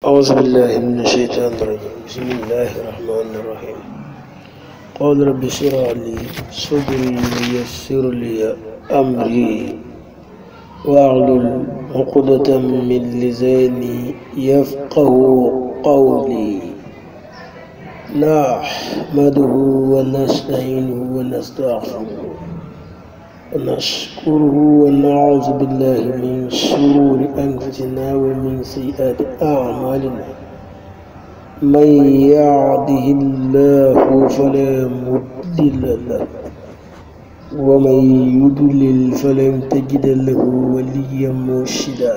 أعوذ بالله من الشيطان الرجيم بسم الله الرحمن الرحيم قال رب اشرح لي صدري ويسر لي أمري واحلل عقدة من لساني يفقه قولي نحمده ونستعينه ونستغفره ونشكره ونعوذ بالله من شرور أنفسنا ومن سيئات أعمالنا من يهده الله فلا مضل له ومن يضلل فلن تجد له وليا مرشدا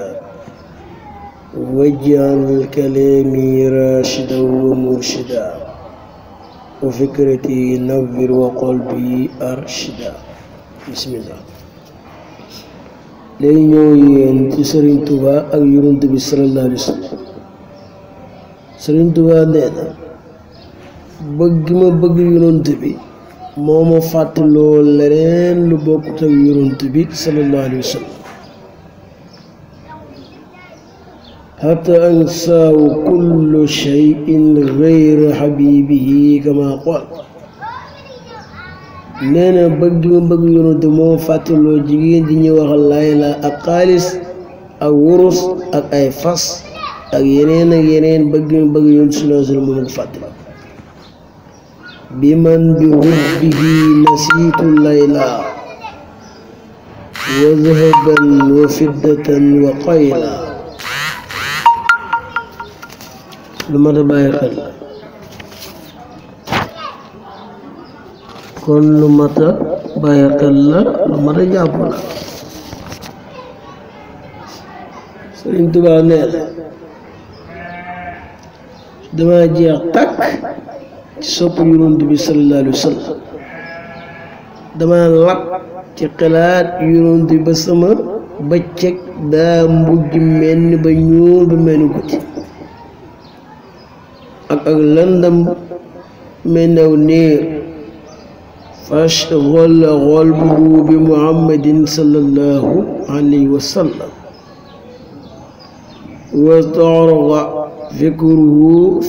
واجعل كلامي راشدا ومرشدا وفكرتي نور وقلبي أرشدا bismillah léegi ñëw yéen ci Sëriñ Tuubaa ak Yonent bi sallallahu alayhi wa sallam Sëriñ Tuubaa nee na bëgg ma bëgg Yonent bi moo ma fàttaloo leneen lu bokkut ak Yonent bi sallallahu alayhi wa sallam hatta ansaahu kullu shay'in ghayra habibihi kama qaala nee na bëgg ma bëgg Yonent moo fàttaloo jigéen di ñu wax layla ak xaalis ak wurus ak ay fas ak yeneen bëgg ma bëgg Yonent sallallahu alayhi wa sallam moo ma ko fàttali bi man bi hubbihi nasiitu layla wa zahaban wa fiddatan wa qayla lu mat a bàyyi xel kon lu mat a bàyyi xel la lu mat a jàpp la Sëriñ Tuubaa nee na dama jeex tàkk ci sopp Yonent bi sallallahu alayhi wa sallam dama lap ci xalaat Yonent bi ba sama bëccëg daa mujj mel ni ba ñuul ba mel ni guddi ak lëndam mel ni aw niir فاشغل قلبه بمحمد صلى الله عليه وسلم وطرق فكره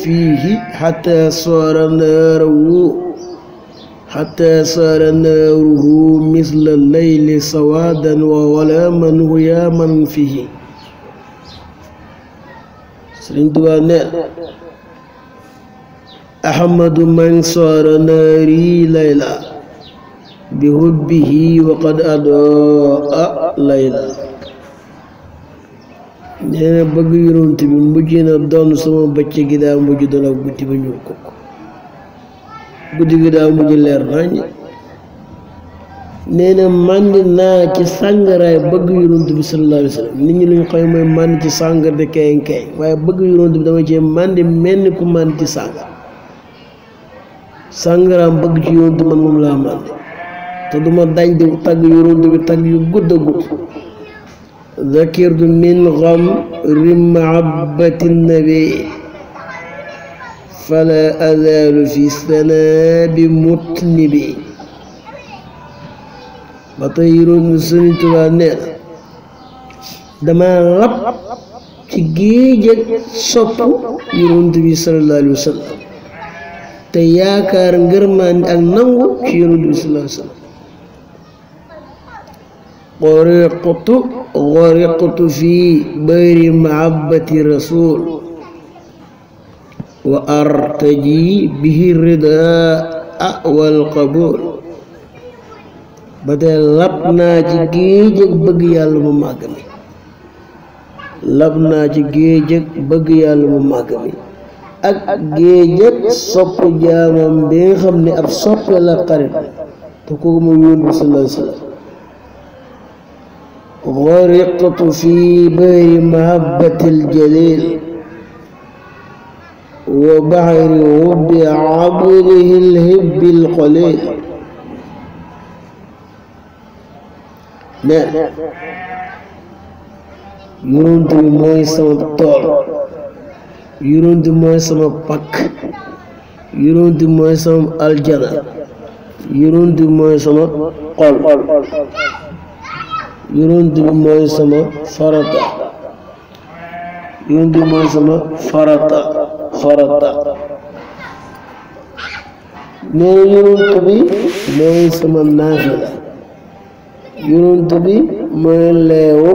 فيه حتى صار ناره مثل الليل سوادا وظلاما غياما فيه Sëriñ Tuubaa nee أحمد من صار ناري ليلا بحبه وقد أضاء ليلا nee na bëgg Yonent bi mujj na doon sama bëccëg gi daa mujj doon ak guddi ba ñuul kukk guddi gi daa mujj leer nañ nee na màndi naa ci sàngaraay bëgg Yonent bi sallallahu alayhi wa sallam nit ñi luñ xam mooy màndi ci sàngar de keeñ waaye bëgg Yonent bi dama cee màndi mel ni ku màndi ci sàngaraam bëgg ci Yonent man moom laa màndi te duma dañ di tagg Yonent bi tagg yu gudd a gudd zakirtu min ghamri mahabbati nabi fala azalu fi sanabi mutnibi ba tey Sëriñ Tuubaa nee na dama lap ci géej ak sopp Yonent bi sallallahu alayhi wa sallam te yaakaar ngërmande ak nangu ci Yonent bi sallallahu alayhi wa sallam غرقت في بحر محبة رسول وأرتجي به الرداء والقبول ba tey lab naa ci géej ak bëgg yàlla mu màgg mi lab naa ci géej ak bëgg yàlla mu màgg mi ak géej ak sopp jaamam bi nga xam ne ab soppe la xarit te kooku mu Yonent bi sallallahu alayhi wa sallam غرقت في بحر محبة الجليل وبحر حب عبده الهب القليل nee Yonent bi mooy sama tool Yonent bi mooy sama pakk Yonent bi mooy sama aljana Yonent bi mooy sama xol yonent bi mooy sama farata yonent bi mooy sama farata nee na yonent bi mooy sama naafila yonent bi mooy leewu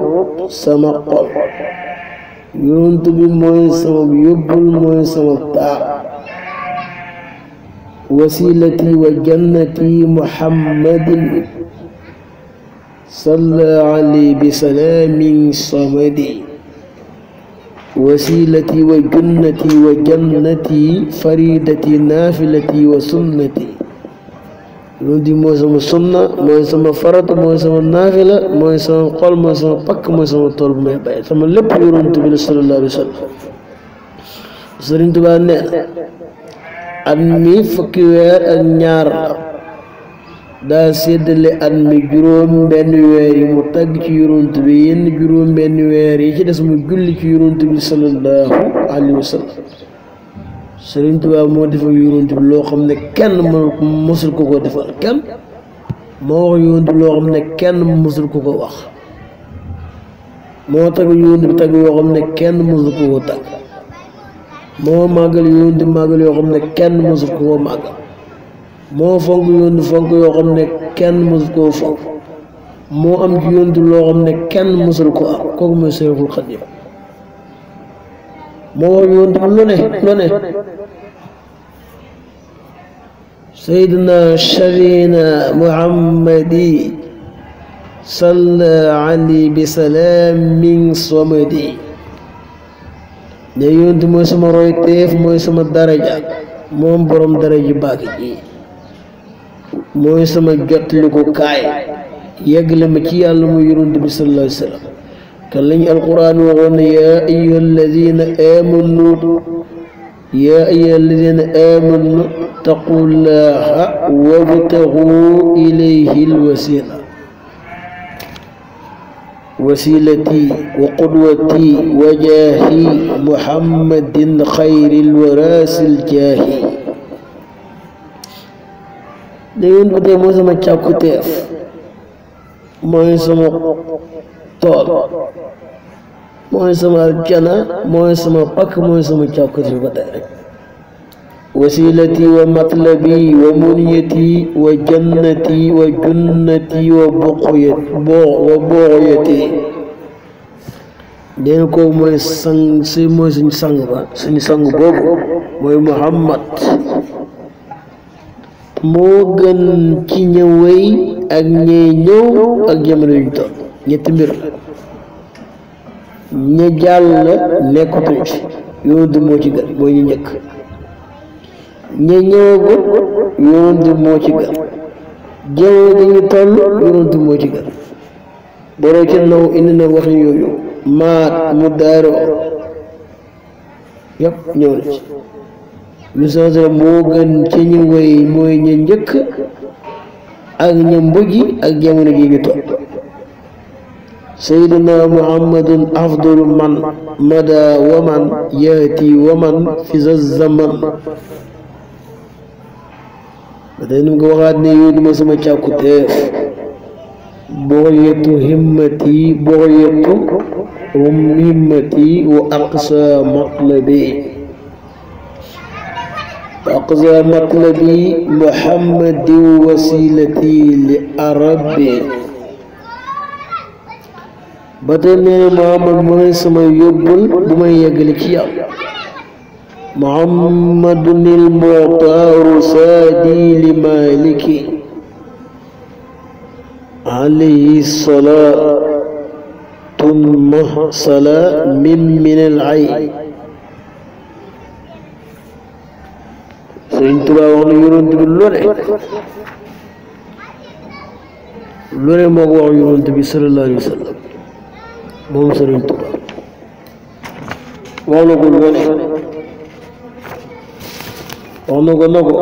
sama xol yonent bi mooy sama yóbbul mooy sama taar wasilati wa jannati muhammadin salla alayhi bi salaamin samadi wasilati wa junnati wa jannati faridati naafilati wa sunnati loolu di mooy sama sunna mooy sama farata mooy sama naafila mooy sama xol mooy sama pakk mooy sama tool bu may bay sama lépp yonent bi la sallallahu alayhi wa sallam Sëriñ Tuubaa nee na at mi fukki weer ak ñaar daa séddale at mi juróom benn weer yi mu tagg ci yonent bi yenn juróom benn weer yi ci des mu julli ci yonent bi sallallahu alayhi wa sallam Sëriñ Tuubaa moo defal yonent bi loo xam ne kenn mësul ko ko defal kenn moo wax yonent bi loo xam ne kenn mësul ko ko wax moo tagg yonent bi tagg yoo xam ne kenn mësul ko ko tagg moo màggal yonent bi màggal yoo xam ne kenn mësul ko ko màggal moo fonk yonent fonk yoo xam ne kenn mësul koo fonk moo am ci yonent loo xam ne kenn mësul ko am kooku mooy Seexul Xadiim moo wax yonent lu ne sayyidina sharina muhammadi salla alayhi bi salaamin samadi ne yonent mooy sama royteef mooy sama daraja moom borom daraja bàgg ji mooy sama jottali ko kaay yeggle ma ci yàlla mu yonent bi sallallahu alayhi wa sallam kan lañu alquran waxoon ne yaa ayyuha alladina amanu taqullaha wabtagu ilayhi alwasila wasilati wa qudwati wa jaahi muhammadin xayril warasil jaahi ne yoon bu dee mooy sama càkkuteef mooy sama tool mooy sama aljana mooy sama pakk mooy sama càkkuteef ba tey rek wasilati wa matlabi wa munyati wa jannati wa junnati wa buqyati deen ko mooy sang si mooy suñu sang ba suñu sang boobu mooy Muhammad moo gën ci ñëwey ak ñee ñëw ak jamono yuñ toll ñetti mbir la ña jàll nekkatuñ ci yonent moo ci gën mooy ñu njëkk ña ñëwagut yonent moo ci gën jamono dañu toll yonent moo ci gën boroo ci naw indi na wax yooyu maat mu daaroo yëpp ñëw na ci lu sansa moo gën ci ñu way mooy ña njëkk ak ña mujj ak jamono ji ñu toll sayyiduna muhammadun afdalu man mada waman yaati waman fi za zaman ba tey ni mu ko waxaat ne yow duma sama càkkuteef bughiyatu himmati bughiyatu himmati wa aqsa matlabi aqsa matlabi muhammadin wasilati li arabi ba tey nee na Muhammad mooy sama yóbbul bu may yeggali ci yàlla muhammadun il muxtaaru saadi li maliki alayhi salaatun muhsala min al ay Sëriñ Tuubaa wax na yonent bi lu ne moo ko wax yonent bi sallallahu alayhi wa sallam moom Sëriñ Tuubaa wax na ko lu ne wax na ko na ko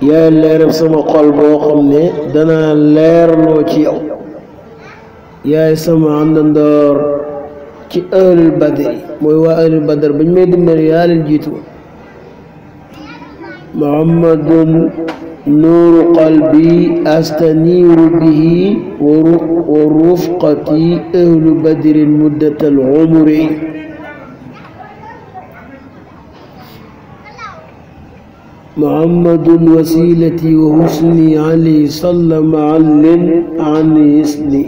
yaay leeral sama xol boo xam ne danaa leerloo ci yow yaay sama àndandoor ci ahlul badri mooy waa ahlul badr bañ may dimbali yaa leen jiitu muhammadun نور قلبي أستنير به ورفقتي أهل بدر مدة العمر محمد وسيلتي وحسني عليه صلى معلم عن يسني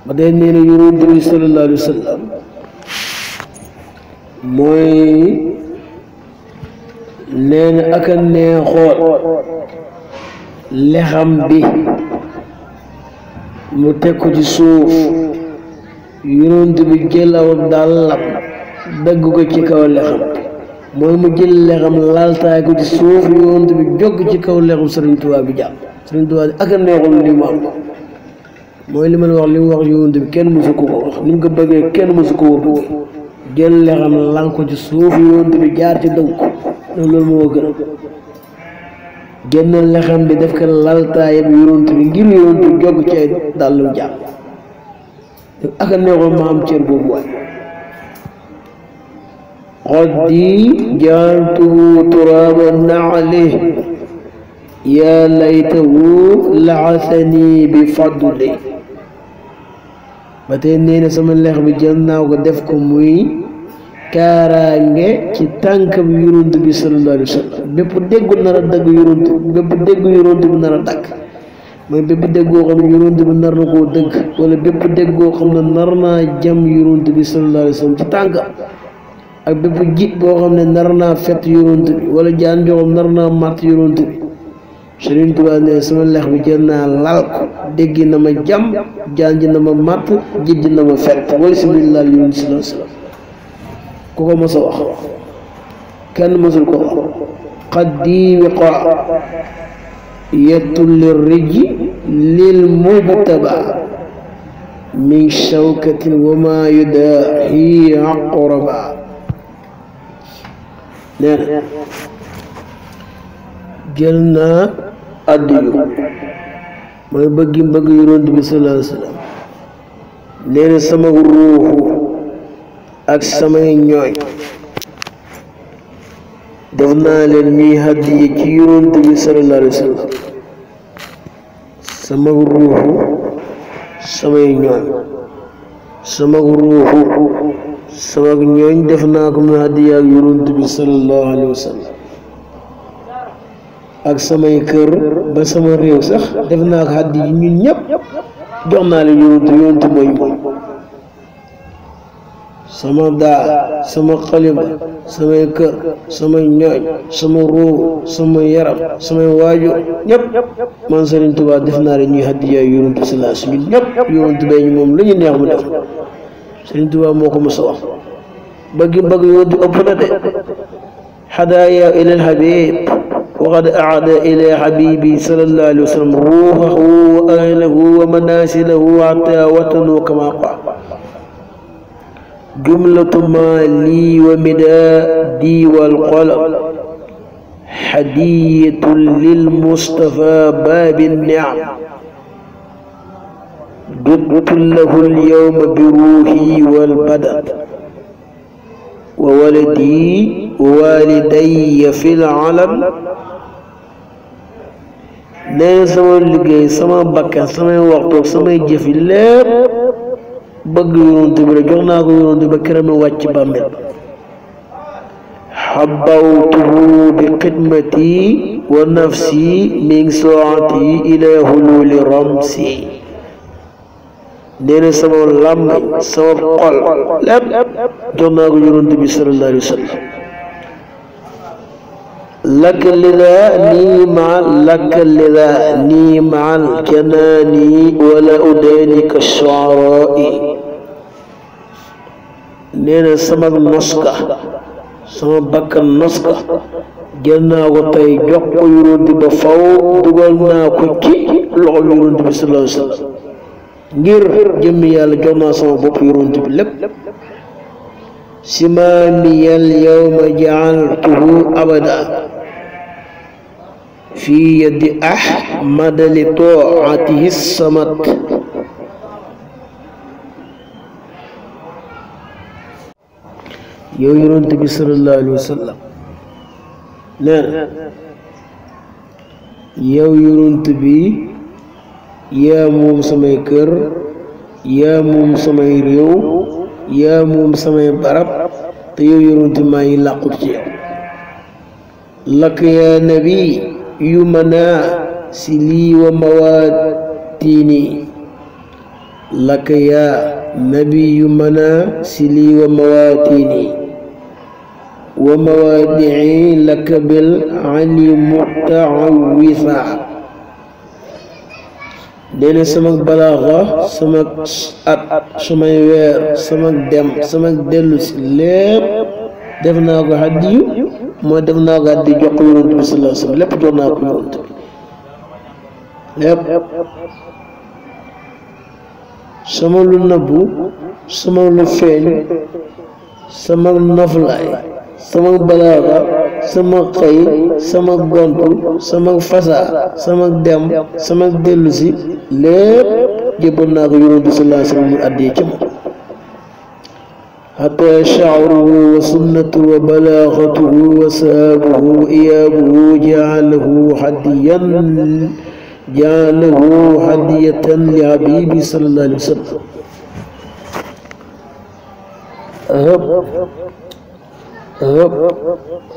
بعدين يرد صلى الله عليه وسلم mooy nee na ak a neexoon lexam bi mu teg ko ci suuf yonent bi jël aw dàllam dagg ko ci kaw lexam mooy mu jël lexam laltaay ko ci suuf yonent bi jóg ci kaw lexam Sëriñ Tuubaa bi jàpp Sëriñ Tuubaa ak a neexoon li mu am mooy li ma la wax li mu wax yonent bi kenn mësu ko wax ni mu ko bëggee kenn mësu ko bëggee jël lexam lal ko ci suuf yonent bi jaar ci dëgg ko loolu moo gën génn lexam bi def ko laltaayam yonent bi ngir yonent bi jog ci ay dàllu jàpp ak a neexoon ma am cër boobu waay xoddi jaaltuhu turaaba naali yaa laytahu laxasani bi fadli ba tey nee na sama lex bi jël naa ko def ko muy kaaraange ci tànk bi yonent bi sallallahu alayhi wa sallam bépp déggu nar a dagg yonent bépp déggu yonent bi nar a dagg mooy bépp déggoo xam ne yonent bi nar na koo dëgg wala bépp déggoo xam ne nar naa jam yonent bi sallallahu alayhi wa sallam ci tànk ak bépp ji boo xam ne nar naa fett yonent bi wala jaan joo xam nar naa màtt yonent bi Sëriñ Tuubaa ne sama lex bi jël naa lal ko déggi na ma jam jaan ji na ma màtt jit ji na ma fett wala si biir laal yonent sallallahu alayhi wa sallam ku ko mos a wax kenn mosul ko wax xaddi wiqa yettul li riji lil mujtaba min shawkatin wa ma yudaahi aqraba nee na jël naa addiyu mooy bëggi bëgg yonent bi sallallahu alayhi wa sallam nee na sama ruuxu ak samay ñooy def naa leen ñuy hadiya ci yonent bi sallallahu alayhi wa sallam sama ruuxu samay ñooñ sama ruuxu sama ñooñ def naa ko muy hadiya ak yonent bi sallallahu alayhi wa sallam ak samay kër ba sama réew sax def naa ko hadiya ñun ñëpp jox naa leen yonent mooy sama daa sama xalima samay kër samay ñooñ sama ruuxu sama yaram samay waajur ñëpp man Sëriñ Tuubaa def naa leen ñuy hadiya yonent sallallahu alayhi wa sallam ñëpp yonent bee ñu moom lu ñu neex mu def Sëriñ Tuubaa moo ko mos a wax bëgg yonent ëpp na de hadaaya ilal habib وقد أعاد إلى حبيبي صلى الله عليه وسلم روحه وأهله ومناسله حتى وطنه كما قال جملة ما لي ومدادي والقلم هدية للمصطفى باب النعم ددت له اليوم بروحي والبدن وولدي ووالدي في العالم nee sama liggéey sama bakkan samay waxtu samay jëf yi lépp bëgg yonent bi rek jox naa ko yonent bi ba këram wàcc bàmmeel xabawtuhu bi xidmati wa nafsi min saati ila hululi ramsi nee na sama làmmiñ sama xol lépp jox naa ko yonent bi sallallahu alayhi wa sallam لك لذاني مع الجنان ولا أدانك الشعراء نينا سما نسكا سما بكا نسكا جلنا وطي جوك يروند بفاو دوغلنا كوكي لغو يروند بي صلى الله عليه وسلم ngir jëm yàlla jox naa sama bopp yonent bi lépp simaami al yawma ja'altuhu abada في يد أحمد لطاعته الصمت yow yonent bi sallallahu alayhi wa sallam nee na yow yonent bi yaa moom samay kër yaa moom samay réew yaa moom samay barab te yow yonent maa ngi làqut ci yow lak yaa nabi yu manaa si lii wa mawaatini lak yaa nabi yu manaa si lii wa mawaatini wa mawaadi'i laka bil ali mutaawisa nee sama balaaxa sama at samay weer sama dem sama dellu si lépp def naa ko hadiyu mooy def naa ko hadiyu jox ko yonent bi sallallahu alayhi wa sallam lépp jox naa ko yonent bi lépp sama lu nëbbu sama lu feeñ sama noflaay sama balaaxa sama xëy sama gontu sama fasaa sama dem sama dellu si lépp jébal naa ko yonent bi sallallahu alayhi wa sallam mu àddee ci moom hatta sha'ruhu wa sunnatu wa balaaxatuhu wa sahaabuhu wa iyaabuhu ja'alahu hadiyatan li habibi sallallahu alayhi wa sallam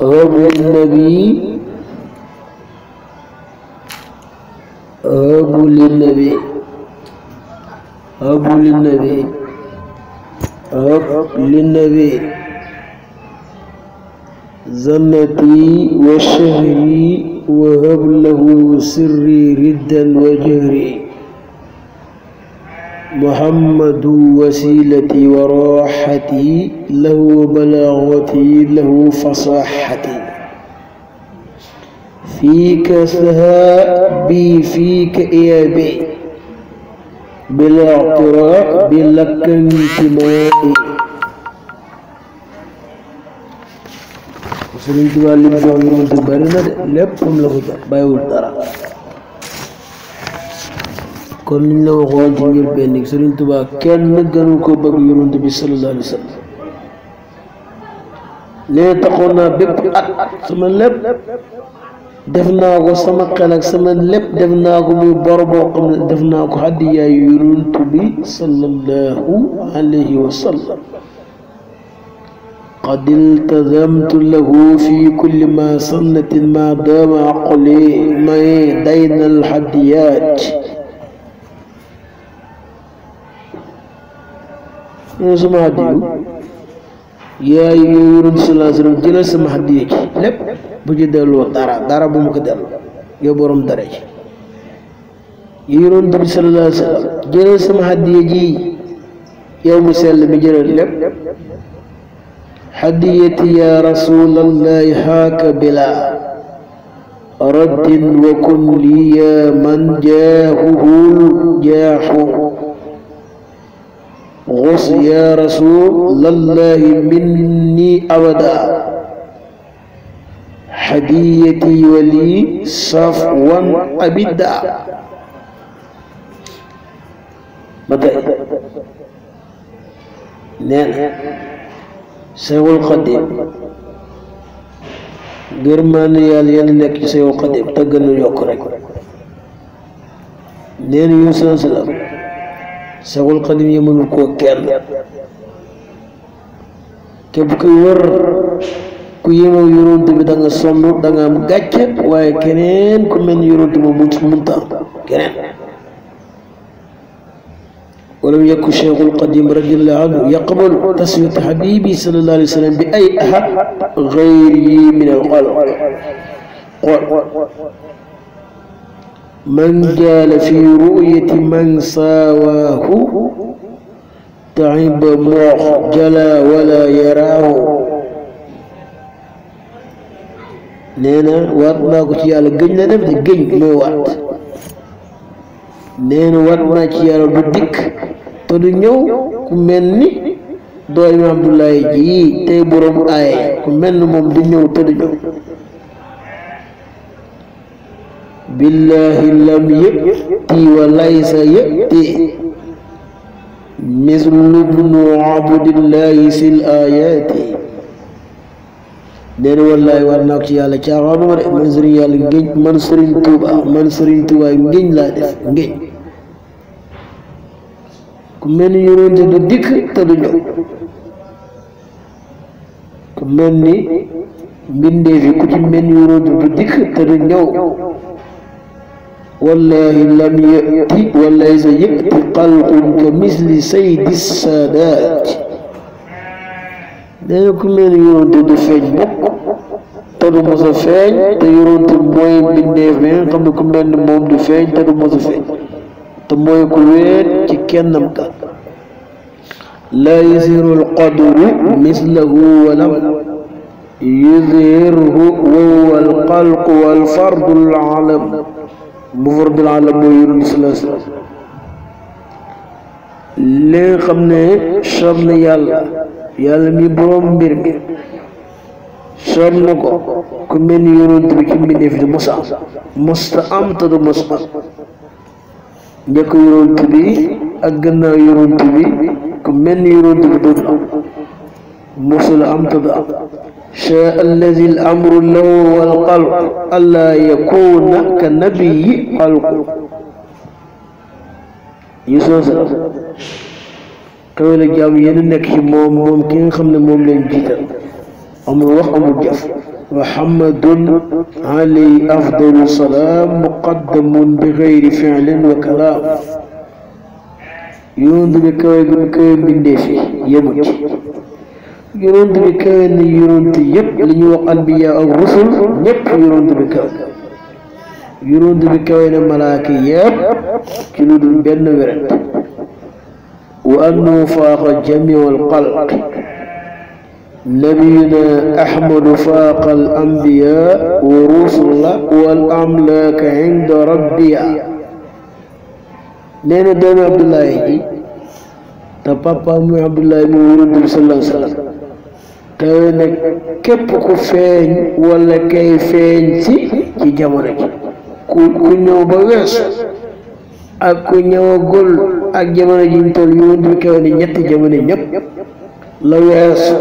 هب للنبي هب للنبي هب للنبي هب للنبي زنتي وشهري وهب له سري ردا وجهري محمد وسيلتي وراحتي له بلاغتي له فصاحتي فيك سهابي فيك إيابي بلا اعتراء بلك انتمائي Sëriñ Tuubaa lim jox yonent bi bari na de léppam la ko jox bàyyiwul dara kon liñ la waxoon ci njëlbéen ni Sëriñ Tuubaa kenn gënu ko bëgg yonent bi sallallahu alayhi wa sallam nee taxoon naa bépp at sama lépp def naa ko sama xel ak sama lépp def naa ko muy bor boo xam ne def naa ko hadiyaay yonent bi sallallahu alayhi wa sallam قد التزمت له في كل ما سنة ما دام عقلي معي دين الحديات sama hadiyu yaa yonent bi sallallahu alayhi wa sallam jëlal sama hadiya ci lépp bu ci delloo dara bu mu ko delloo yow borom dara ci yonent bi sallallahu alayhi wa sallam jëlal sama hadiya ji yow mu sell mi jëlal lépp hadiyati ya rasulallahi haaka bila raddin wa kun li ya man jaahuhu jaahu غص يا رسول الله مني أبدا هديتي ولي صفوا أبدا بدأ نعم سيغ القديم gërmaan yàlla yàlla nekk ci Seexul Xadiim tëggal nu yokk rek nee na yu salaam Seexul Xadiim yemalul koo kenn képp kuy wër ku yemal yonent bi da nga sonn da nga am gàcce waaye keneen ku mel ni yonent bi mënta am keneen ولم يكن شيخ القديم رضي الله عنه يقبل تسوية حبيبي صلى الله عليه وسلم بأي أحد غيره من الخلق من جال في رؤية من ساواه تعب مخجلا ولا يراه نينا واتنا كو يالا گëñ la def de gëñ moy wat neena wat naa ci yàlla du dikk te du ñëw ku mel ni doomi Abdoulaye ji tey borom aay ku mel ni moom du ñëw te du ñëw billahi lam yëti wa laysa yëti mislu ibnu abdillahi sil ayati nee na wallaay war naa ko ci yàlla caaxaanuma de man sëriñ yàlla ngéñ man sëriñ Tuuba ngéñ laa def ngéñ ku mel ni yonente du dikk te du ñëw ku mel ni mbindeef yi ku ci mel ni yonente du dikk te du ñëw wallahi lam yati wallahi sa yëti xalqun ka misli saydi saadaat nee na ku mel ni yonente du feeñ mukk te du mos a feeñ te yonente mooy mbindeef bi nga xam ne ku mel ni moom du feeñ te du mos a feeñ te mooy ku weet ci kennam ka laa yasiru alqadru mislahu walam yuzhirhu wa huwa alxalqu walfardu alalam mufradul alam mooy yonent sallallahu alayhi wasallam li nga xam ne soob na yàlla mi boroom mbir mi soob na ko ku mel ni yonent bi ci mbindeef di mosta am te du mos am njëkk yonent bi ak gannaaw yonent bi ku mel ni yonent bi dootul am mosul am te du am shaa allazi al amru lahu wal xalq allaa yakuna ka nabiyyi xalqu yi soosa kawe la jaam yéen nekk ci moom ki nga xam ne moom leen jiital amul wax amul jëf muhammadun alayhi afdalu salaam muqaddamun bi xayri fi'lin wa kalaam yonent bi kawe mbindeef yi yemut ci yonent bi kawe na yonent yëpp li ñuy wax anbiya ak rusul ñëpp yonent bi kawe yonent bi kawe na malaaka yëpp ci lu dul benn wérante wa annahu faaqa jamii'al xalq nabiyuna ahmadu faaqa al anbiya wa rusula wal amlaaka inda rabbiya nee na doomu Abdullahi ji te papa muy Abdullahi mu yonent bi sallallahu alayhi wa sallam kawe nag képp ku feeñ wala kay feeñ ci jamono ji ku ñëw ba weesu ak ku ñëwagul ak jamono ji ñu toll yonent bi kawe ni ñetti jamono ñëpp la weesu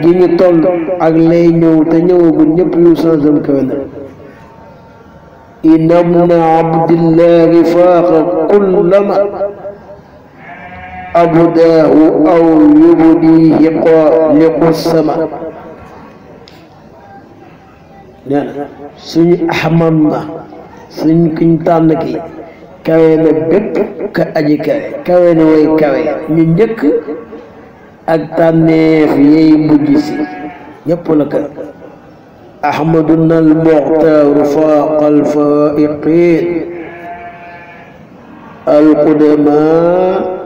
ji ñu toll ak lay ñëw te ñëwagul ñëpp yu sansam kawe na inna ibna abdillahi faaqa kullama abdaahu aw yubdihi xaaliqu sama nee na suñu ahmad na suñ kuñ tànn ki kawe na bépp ka aji kawe na way kawe ñu njëkk ak tànneef yey mujj si ñëpp la ka ahmaduna almuxtaaru faaqa alfaa'iqiin alqudamaa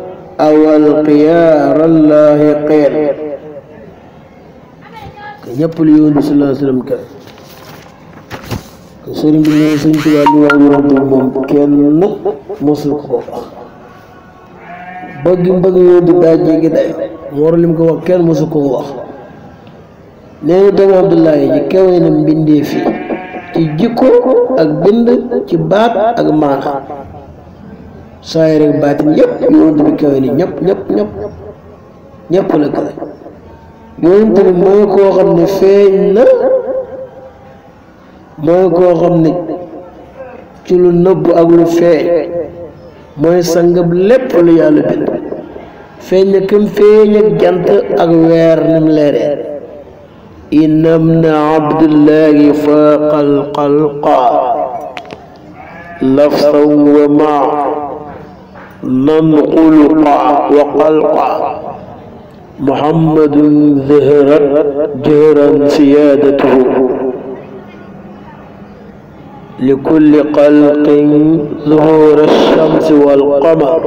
awal xiyaar allaahiqiin ñëpp lu yonent bi sallallahu alayhi wa sallam ka sëriñ bi ñëw sëriñ Tuubaa li wax yonent bi moom kenn mosul ko wax bëgg yonent bi daa jéggi dayo moo war lim ko wax kenn mosul ko wax nee na doomu Abdullahi ji kawe na mbindee fi ci jikko ak bind ci baat ak maana saay rek baatin yëpp yonent bi kawe ni ñëpp la kawe yonent bi mooy koo xam ne feeñ na mooy koo xam ne ci lu nëbb ak lu feeñ mooy sangab lépp lu yàlla bind feeñ na këm feeñ ak jant ak weer nim leeree inna ibna abdillahi faaqa alxalqa lafsan wa maa nan xuluqa wa xalqa muhammadun zaharat jahran siyaadatuhu li kulli xalqin zuhura shamsi wal qamar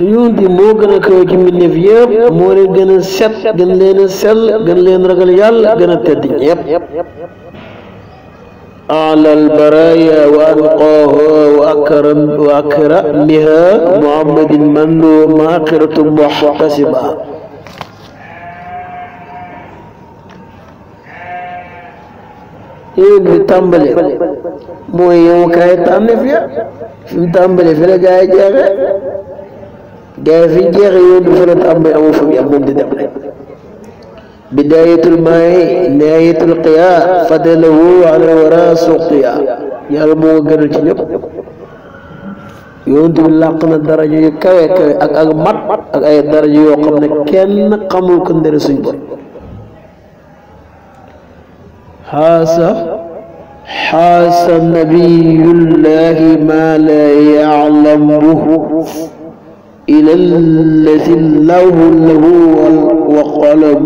yonent bi moo gën a kawe ci mbindeef yëpp moo leen gën a set gën leen a sell gën leen ragal yàlla gën a tedd ñëpp أعلى البرايا وأنقاها وأكرمها محمد من له ماقرة محتسبة yéen fi tàmbale mooy yow kaay tànneef ya fi mu tàmbale fi la gaa yi jeexe gaa yi fi jeexe yoon du fa la tàmbale amul fa mu yam moom di dem rek bidayatul maay nihayatul qiyaa fadalahu ala wara suqiya yàlla moo gënal ci ñëpp yonent bi làq na daraja yu kawe kawe ak mat ak ay daraja yoo xam ne kenn xamul ko ndere suñ borom xaasa nabiyullahi ma la ya'lamuhu ila allati lahu wa qalam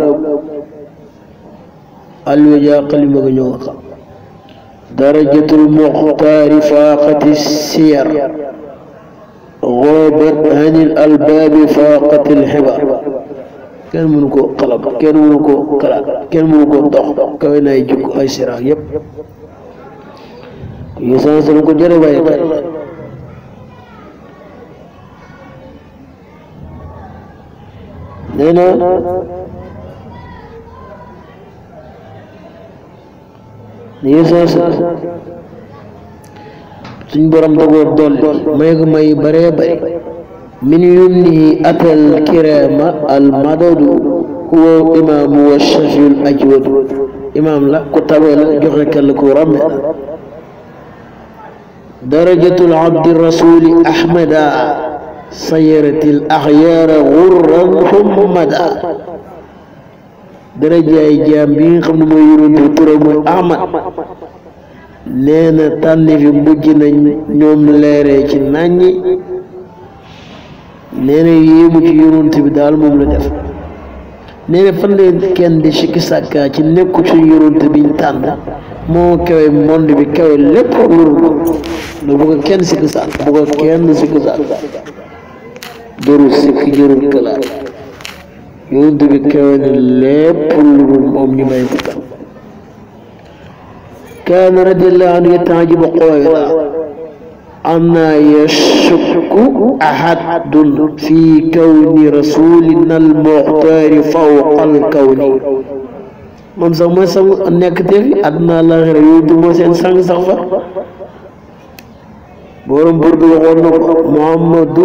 alwaja qalima ga ñoo xam darajatul muxtaari faaqati siyar غابت عن الألباب فاقت الحبار kenn mënu ko xalam kenn mënu ko xalaat kenn mënu ko dox kawe na ay jukk ay siraag yëpp yu sansan ko jëre bàyyi xel nee na yu sansan suñ borom dogoo dolli may ko may bare bare min yumnihi atal kirama al madadu huwa imaamu wa shafiul ajwadu imaam la ku tabe la joxe kàll ku ràmme darajatul abdi rasuli ahmada sayaratil axyaara gurran hummada darajaay jaam bi nga xam ne mooy yonent bi turam mooy ahmad nee na tànni fi mujj nañ ñoom leeree ci nàññi nee na yéemu ci yonent bi daal moom la def nee na fan leen kenn di sikki sàkka ci nekku suñu yonent biñ tànn moo kawe monde bi kawe lépp luru ko lu bu ko kenn sikki sàkk bu ko kenn sikki sàkk jërul sikki jërul kalaat yonent bi kawe na lépp luru moom ñu may ko tam كان رضي الله عنه يتعجب قويلا أما يشك أحد في كون رسولنا المختار فوق الكون من سمى سمى نكتب أدنى الله يريد موسى سانغ سخفا بورم برد محمد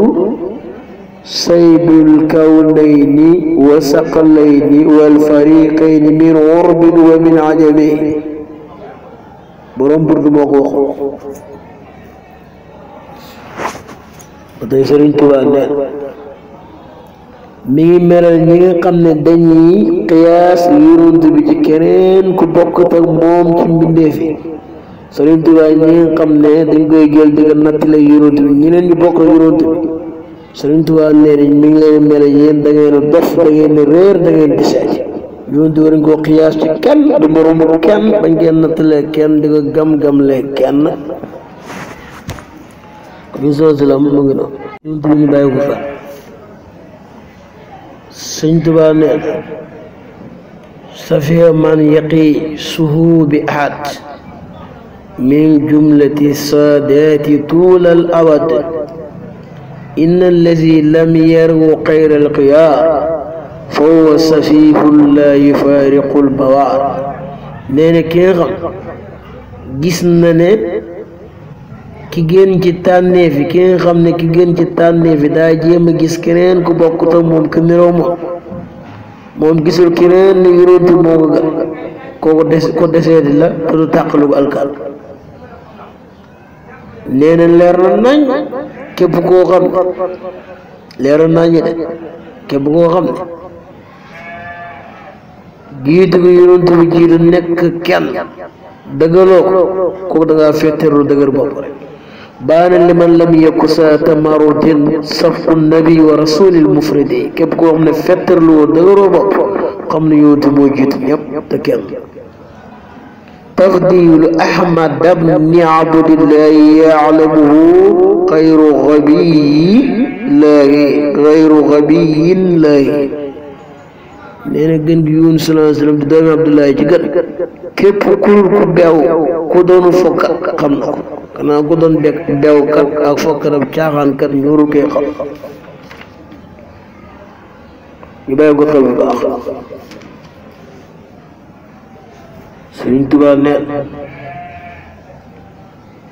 سيد الكونين وثقلين والفريقين من غرب ومن عجم borom burdu moo ko wax ba tey Sëriñ Tuubaa ne mi ngi melal ñi nga xam ne dañuy qiyaas yonent bi ci keneen ku bokkut ak moom ci mbindeef yi Sëriñ Tuubaa ñi nga xam ne dañ koy jël di ko nattale yonent bi ñeneen ñu bokk ak yonent bi Sëriñ Tuubaa nee nañ mi ngi leen melal yéen da ngeen a dof da ngeen a réer da ngeen di seet yonent war nga koo xiyaas ci kenn du moromu kenn bañ ngeen nattalee kenn di ko gam-gamlee kenn bi salaam mu ngi noonu yonent bi ñu bàyyi ko fa Sëñ Tuubaa nee na safiya man yaqi suhu bi ahad min jumlati saadaati tuula al awad inna allazi lam yarwu xayra al qiyaa فهو سفيه لا يفارق البوار nee na ki nga xam gis na ne ki gën ci tànneef yi ki nga xam ne ki gën ci tànneef yi daa jéem a gis keneen ku bokkut ak moom ku niroo moom gisul keneen ne yonent moo ko gën kooku ko desee di la te du tàqalu ko alkaal nee na leer na nañ képp koo xam ne leer na nañ de képp koo xam ne jiitu bi yonent bi jiitu nekk kenn dëggaloo ko kooku da ngaa fetteerlu dëgër bopp rek baana liman lam yakku sa tamarudin safu nabi wa rasulil mufridi képp koo xam ne fetteerlu woo dëgëroo bopp xam ne yonent moo jiitu ñëpp te kenn tafdilu ahmad bni abdillahi yaalamuhu xayru gabiyin laahi nee na gën gi yoon sallallahu alayhi wa sallam di doomi Abdullahi ci gën képp ku beew ku doonu fokkat xam na ko xanaa ku doon beewkat ak fokkatam caaxaankat ñoru koy xam ñu bàyyi ko xel bu baax Sëriñ Tuubaa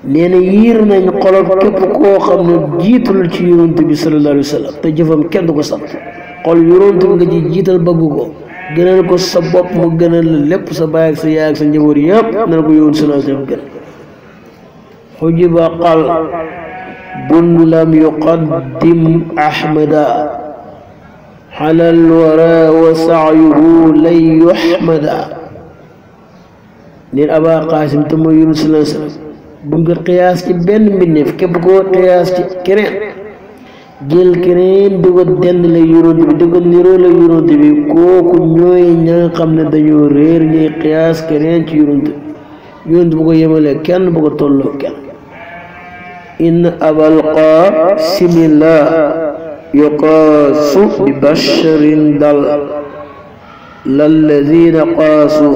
nee na yiir nañ xolof képp koo xam ne jiitul ci yonent bi sallallahu alayhi wa sallam te jëfam kenn du ko sant xol yonent bi nga ci jiital bëgg ko gënal ko sa bopp mu gënal la lépp sa baay ak sa yaay ak sa njaboot yëpp na la ko yóon sallallahu alayhi wa sallam gën xujiba qal bun lam yuqaddim ahmada xalal wara wa saayuhu lay yuxmada neen aba qaasim te mooy yóon sallallahu alayhi wa sallam bu nga xiyaas ci benn mbindeef képp koo xiyaas ci keneen jël keneen di ko dend la yonent bi di ko niroo la yonent bi kooku ñooy ña nga xam ne dañoo réer ñuy xiyaas keneen ci yonent bu ko yemalee kenn bu ko tolloo kenn in abal qaasimi la yuqaasu bi basharin dal lalladina qaasu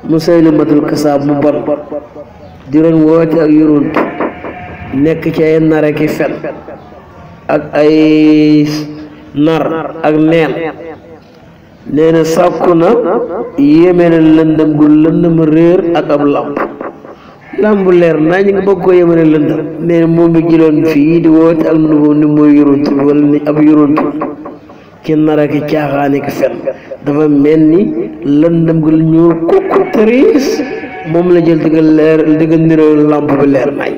Musaylimatul kasaab mu bon di doon woote ak yonent nekk ci ay nar ak i fen ak ay nar ak neen nee na sàkku na yéeme na lëndëm gu lëndëm réer ak ab lamb leer naa ñu nga bëgg ko yéeme na lëndëm nee na moom mi jëloon fii di woote ak nu ni mooy yonent bi wala ni ab yonent ci nar ak i caaxaan ak fen dafa mel ni lëndëm gu ñu kukku tëriis moom la jël digga leer digga niroo lamp bi leer nañ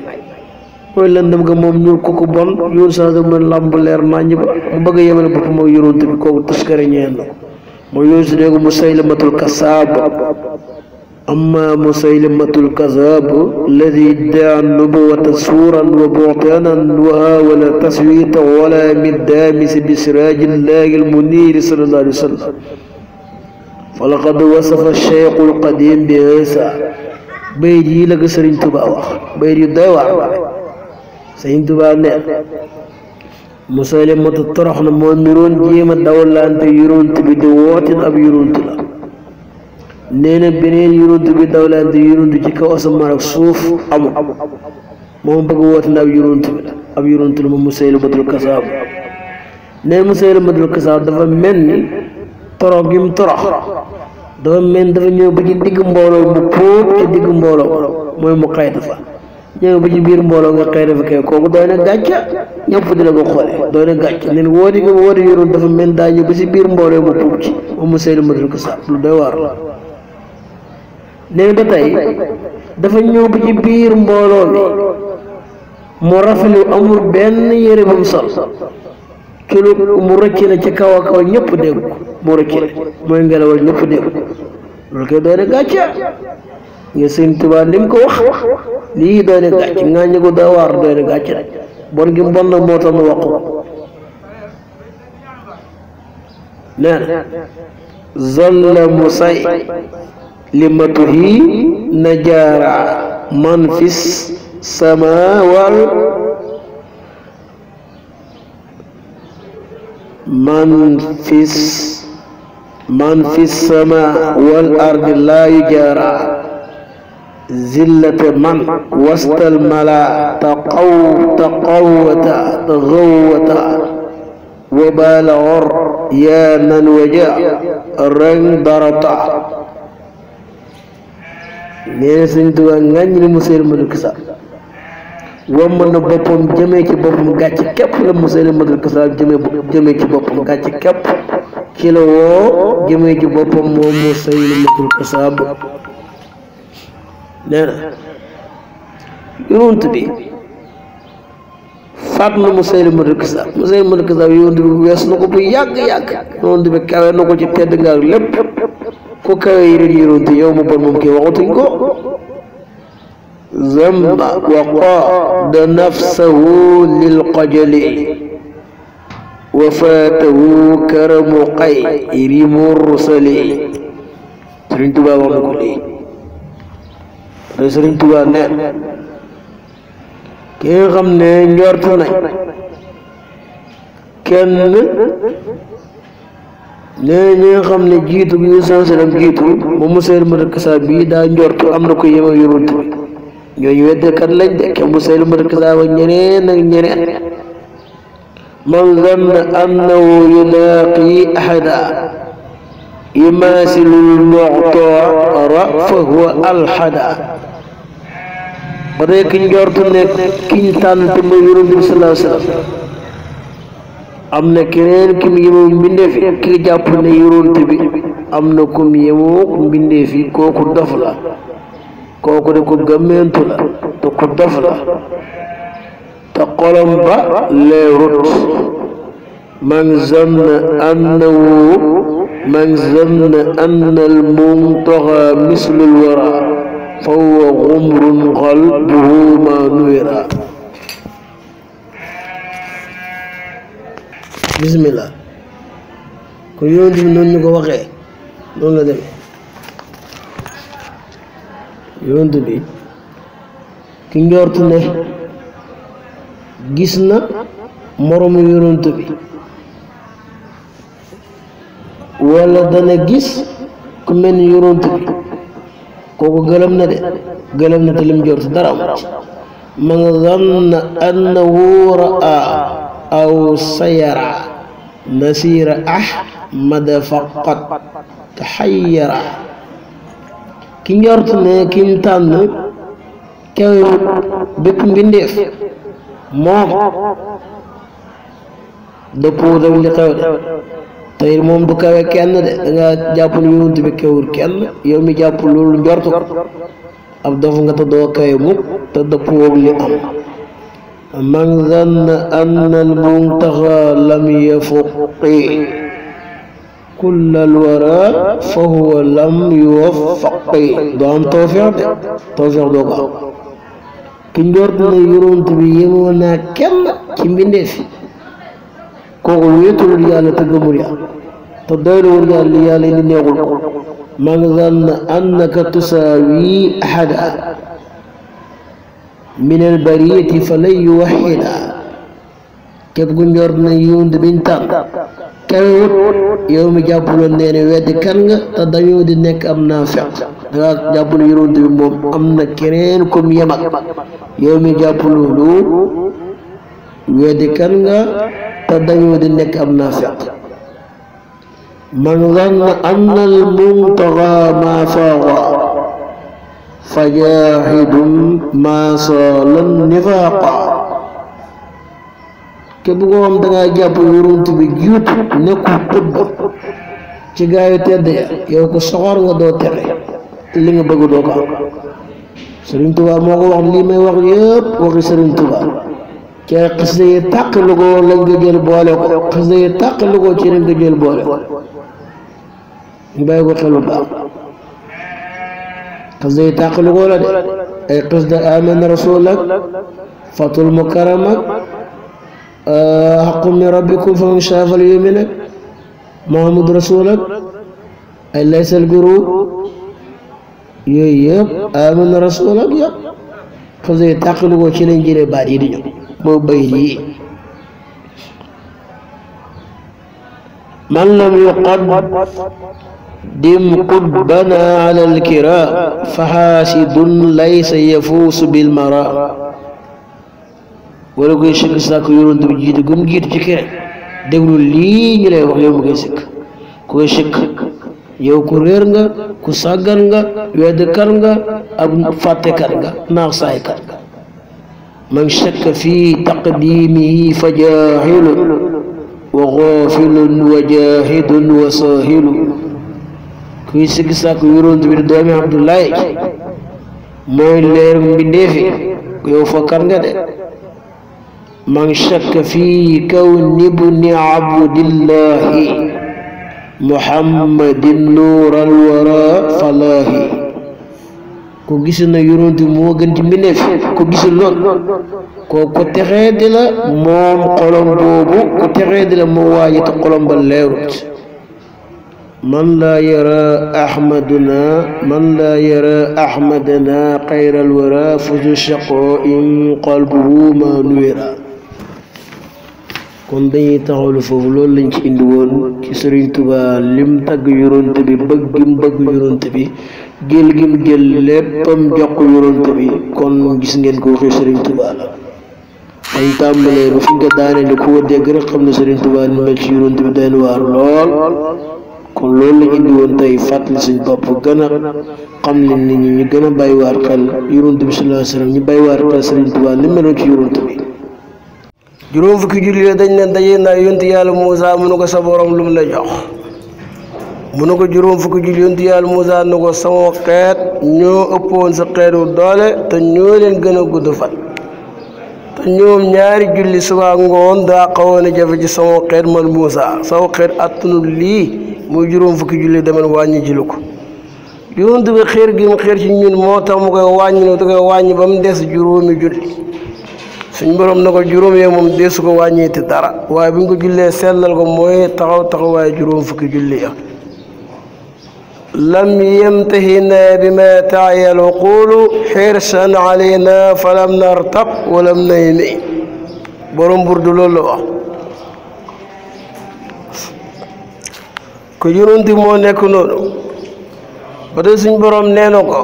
mooy lëndëm ga moom ñuul kooku bon yoon saa da mën lamb leer nañ ba mu bëgg a yemale bopp mooy yonent bi kooku tuskare ñeen na mooy yoon si dégg Musaylimatul kasaab amma Musaylimatul kasaab alladi iddaa nubuwata suuran wa bu'taanan wa haawala taswiita wala middaamisi bi siraajillahi almuniiri sallallahu alayhi wa sallam falaqad wasafa cheikhul qadim bi hasa bayit yi la ko Sëriñ Tuubaa wax bayit yu doy waar Sëriñ Tuubaa ne Musaylimatu torox na moo miroon jéem a dawlante yonent bi di woote ab yonent la nee na beneen yonent bi dawlante yonent ci kaw asamaan ak suuf amul moom bëgg woote na ab yonent la moom Musaylimatul kasaab nee na Musaylimatul kasaab dafa mel ni torox gi mu torox dafa mel dafa ñëw ba ci digg mbooloo mu póot ci digg mbooloo mooy mu xayta fa ñëw ba ci biir mbooloo nga xayta fa kay kooku doy na gàcca ñëpp di la ko xoole doy na gàcca nen woote gi mu woote yoroon dafa mel daa ñëw ba ci biir mbooloo mu póot ci moom Musaylimatul kasaab lu doy waar la nee ba tey dafa ñëw ba ci biir mbooloo mi mu rafetlu amul benn yére bu mu sol kilo mu rëcc la ca kaw a kaw ñëpp dégg mu rëcc la mooy ngelawal ñëpp dégg loolu koy doy na gàcca nga Sëriñ Tuubaa lim ko wax lii doy na gàcc nga ñu ko daa waar doy na gàcc rek bon gi mbon na moo tax mu wax ko nee na zalla Musaylimatuhi najaara man fis samawal man fi sama wal ardi laa yujaara zillata man wastal mala taqawwata وبال عر يا من وجاء رن ضرطا nee Sëñ Tuubaa ngañ li Musaylimatul Kazaab wam na boppam jëmee ci boppam gàcc képp la Musaylimatul Kazaab jëmee ci boppam gàcc képp ci la woo jëmee ci boppam moom Musaylimatul Kazaab nee na yonent bi faat na Musaylimatul Kazaab Musaylimatul Kazaab yonent bi wees na ko bu yàgg-yàgg yonent bi kawe na ko ci tedd nga ak lépp ku kawe yi ren yonent yow mu bon moom kii waxatuñ ko zamba wa qaada nafsahu lil qajali wa faatahu karamu xayri mursali Sëriñ Tuubaa wax na ko lii te Sëriñ Tuubaa ne ki nga xam ne njort nañ kenn nee ñi nga xam ne jiitu bi ñu sansalam jiitu moom Musaylimatul Kazaab bii daa njort am na ko yem ak yonent bi ñooñu weddekat lañ de ke Musaylimatul Kazaab ak ñeneen ak ñeneen man zanna annahu yulaaqi ahada yumasilul mu'tara fa huwa alhada ba tey ki njortu ne ki ñu tànn te mooy yonent bi sallallahu alayhi wa sallam am na keneen ki mu yemoo mbindeef yi ki jàpp ne yonent bi am na ku mu yemoo mbindeef yi kooku dof la kooku de ko gëmmentu la te ku dof la te xolam ba leerut man zanna anna al-muntaha mislu al-wara fa huwa ghumrun qalbuhu ma nuwira. bismillah kon yonent bi noonu ñu ko waxee noonu la demee yonent bi ki njort ne gis na moromu yonent bi wala dana gis ku mel ni yonent bi kooku gëlëm na de gëlëm na te lim njort dara amut man zanna annahu ra'a aw sayara nasira ahmada faqat taxayyara ki njort ne kim tànn kawe bépp mbindeef moom dëppoo ak li xew de tey moom du kawe kenn de danga jàpp ne yonent bi kawul kenn yow mi jàpp loolu njort ko ab dof nga te doo kawe mukk te dëppoo ak li am man zanna anna al-muntaha lam yafuqi kull al-wara fa huwa lam yuwaffaqi doo am tawfiq de tawfiq doo ko am ki njort ne yonent bi yemoo naa kenn ci mbindeef kooku wéetalul yàlla te gëmul yàlla te doyluwul yàlla yàlla indi neexul ko man zanna annaka tusaawi ahada min albariyati fa lan yuwaxida képp ku njort na yonent biñ tànn kawewut yow mi jàppuloon nee ne weddi kan nga te dañoo di nekk am naafeq dangaa jàpp ne yonent bi moom am na keneen comme yem ak yow mi jàpp loolu weddi kan nga te dañoo di nekk am naafeq man zanna anna al-muntaha ma faaqa fa jaahidun ma saala nifaaqa képp koo xam dangaa jàpp yonent bi jiitu nekkul tëbb ci gaayu tedd ya yow ko soxor nga doo tere li nga bëgg doo ko am Sëriñ Tuubaa moo ko wax lii may wax yëpp waxi Sëriñ Tuubaa ci xasida yi tàqalu ko lañ nga jël boole ko xasida yi tàqalu ko ci lañ nga jël boole ko ñu bàyyi ko xel bu baax xasida yi tàqalu ko la de ay xasida amana rasul ak fatul mukarram ak haqqun min rabbikum faman shaa falyu'min ak muhammad rasul ak ay laysal biru yooyu yëpp amana rasul ak yëpp xasida yi tàqalu ko ci lañ jëlee baat yi di ñëw moo bay lii man lam yuqaddim qutbana ala alkiram fa xaasidun laysa yafuusu bilmara wala koy sikk sàkk yonent bi jiitu gum jiitu ci kere déglu lii ñu lay wax yow mu koy sikk ku koy sikk yow ku réer nga ku sàggan nga weddkat nga ak fàttekat nga naax saaykat nga man shakka fi taqdimihi fa jaahilun wa gaafilun wa jaahidun wa saahilun kuy sikki sàkk yonent bi doomi Abdullahi mooy leer mbindeefi yow fokkat nga de man shakka fi kawni ibni abdillahi muhammadin nuural wara falaahi ko gisul na yonent bi moo gën ci mbindeef ko gisul lool ko texee di la moom xolom boobu ko texee di la moo waaji te xolom ba leerut man laa yara ahmadana xayral wara fuzu shaqaa'in qalbuhu ma nuwira kon dañuy taxawlu foofu loolu lañ ci indi woon ci Sëriñ Tuubaa lim tagg yonent bi bëggim bëgg yonent bi jël gim jël léppam jox ko yonent bi kon gis ngeen ko waxee Sëriñ Tuubaa la dañ tàmbalee ba fi nga daane ne ku ko dégg rek xam ne Sëriñ Tuubaa ni mel ci yonent bi doy na waar lool kon loolu lañ indi woon tey fàttali suñ bopp gën a xam leen nit ñi ñu gën a bàyyiwaat xel yonent bi sallallahu alayhi wa sallam ñu bàyyiwaat xel Sëriñ Tuubaa ni meloon ci yonent bi juróom fukki julli dañ ne daje naa yonent yàlla Muusa mu ne ko sa borom lu mu la jox mu ne ko juróom fukki julli yonent yàlla Muusa ne ko sama xeet ñoo ëppoon sa xeetu doole te ñoo leen gën a gudd fan te ñoom ñaari julli suba ngoon daa xawoon a jafe ci sama xeet man Muusa sama xeet attanul lii muy juróom fukki julli demal wàññi jilu ko yonent bi xeer gi mu xeer ci ñun moo tax mu koy wàññi ba mu des juróomi julli suñ borom na ko juróom yee moom deesu ko wàññeeti dara waaye bu ñu ko jullee sellal ko mooy taxawaay juróom fukki julli ya lam yamtahina bima taayal uqulu xirsan alayna falam nartab walam naymi borom burdu loolu la wax ko yonent moo nekk noonu ba tey suñ borom nee na ko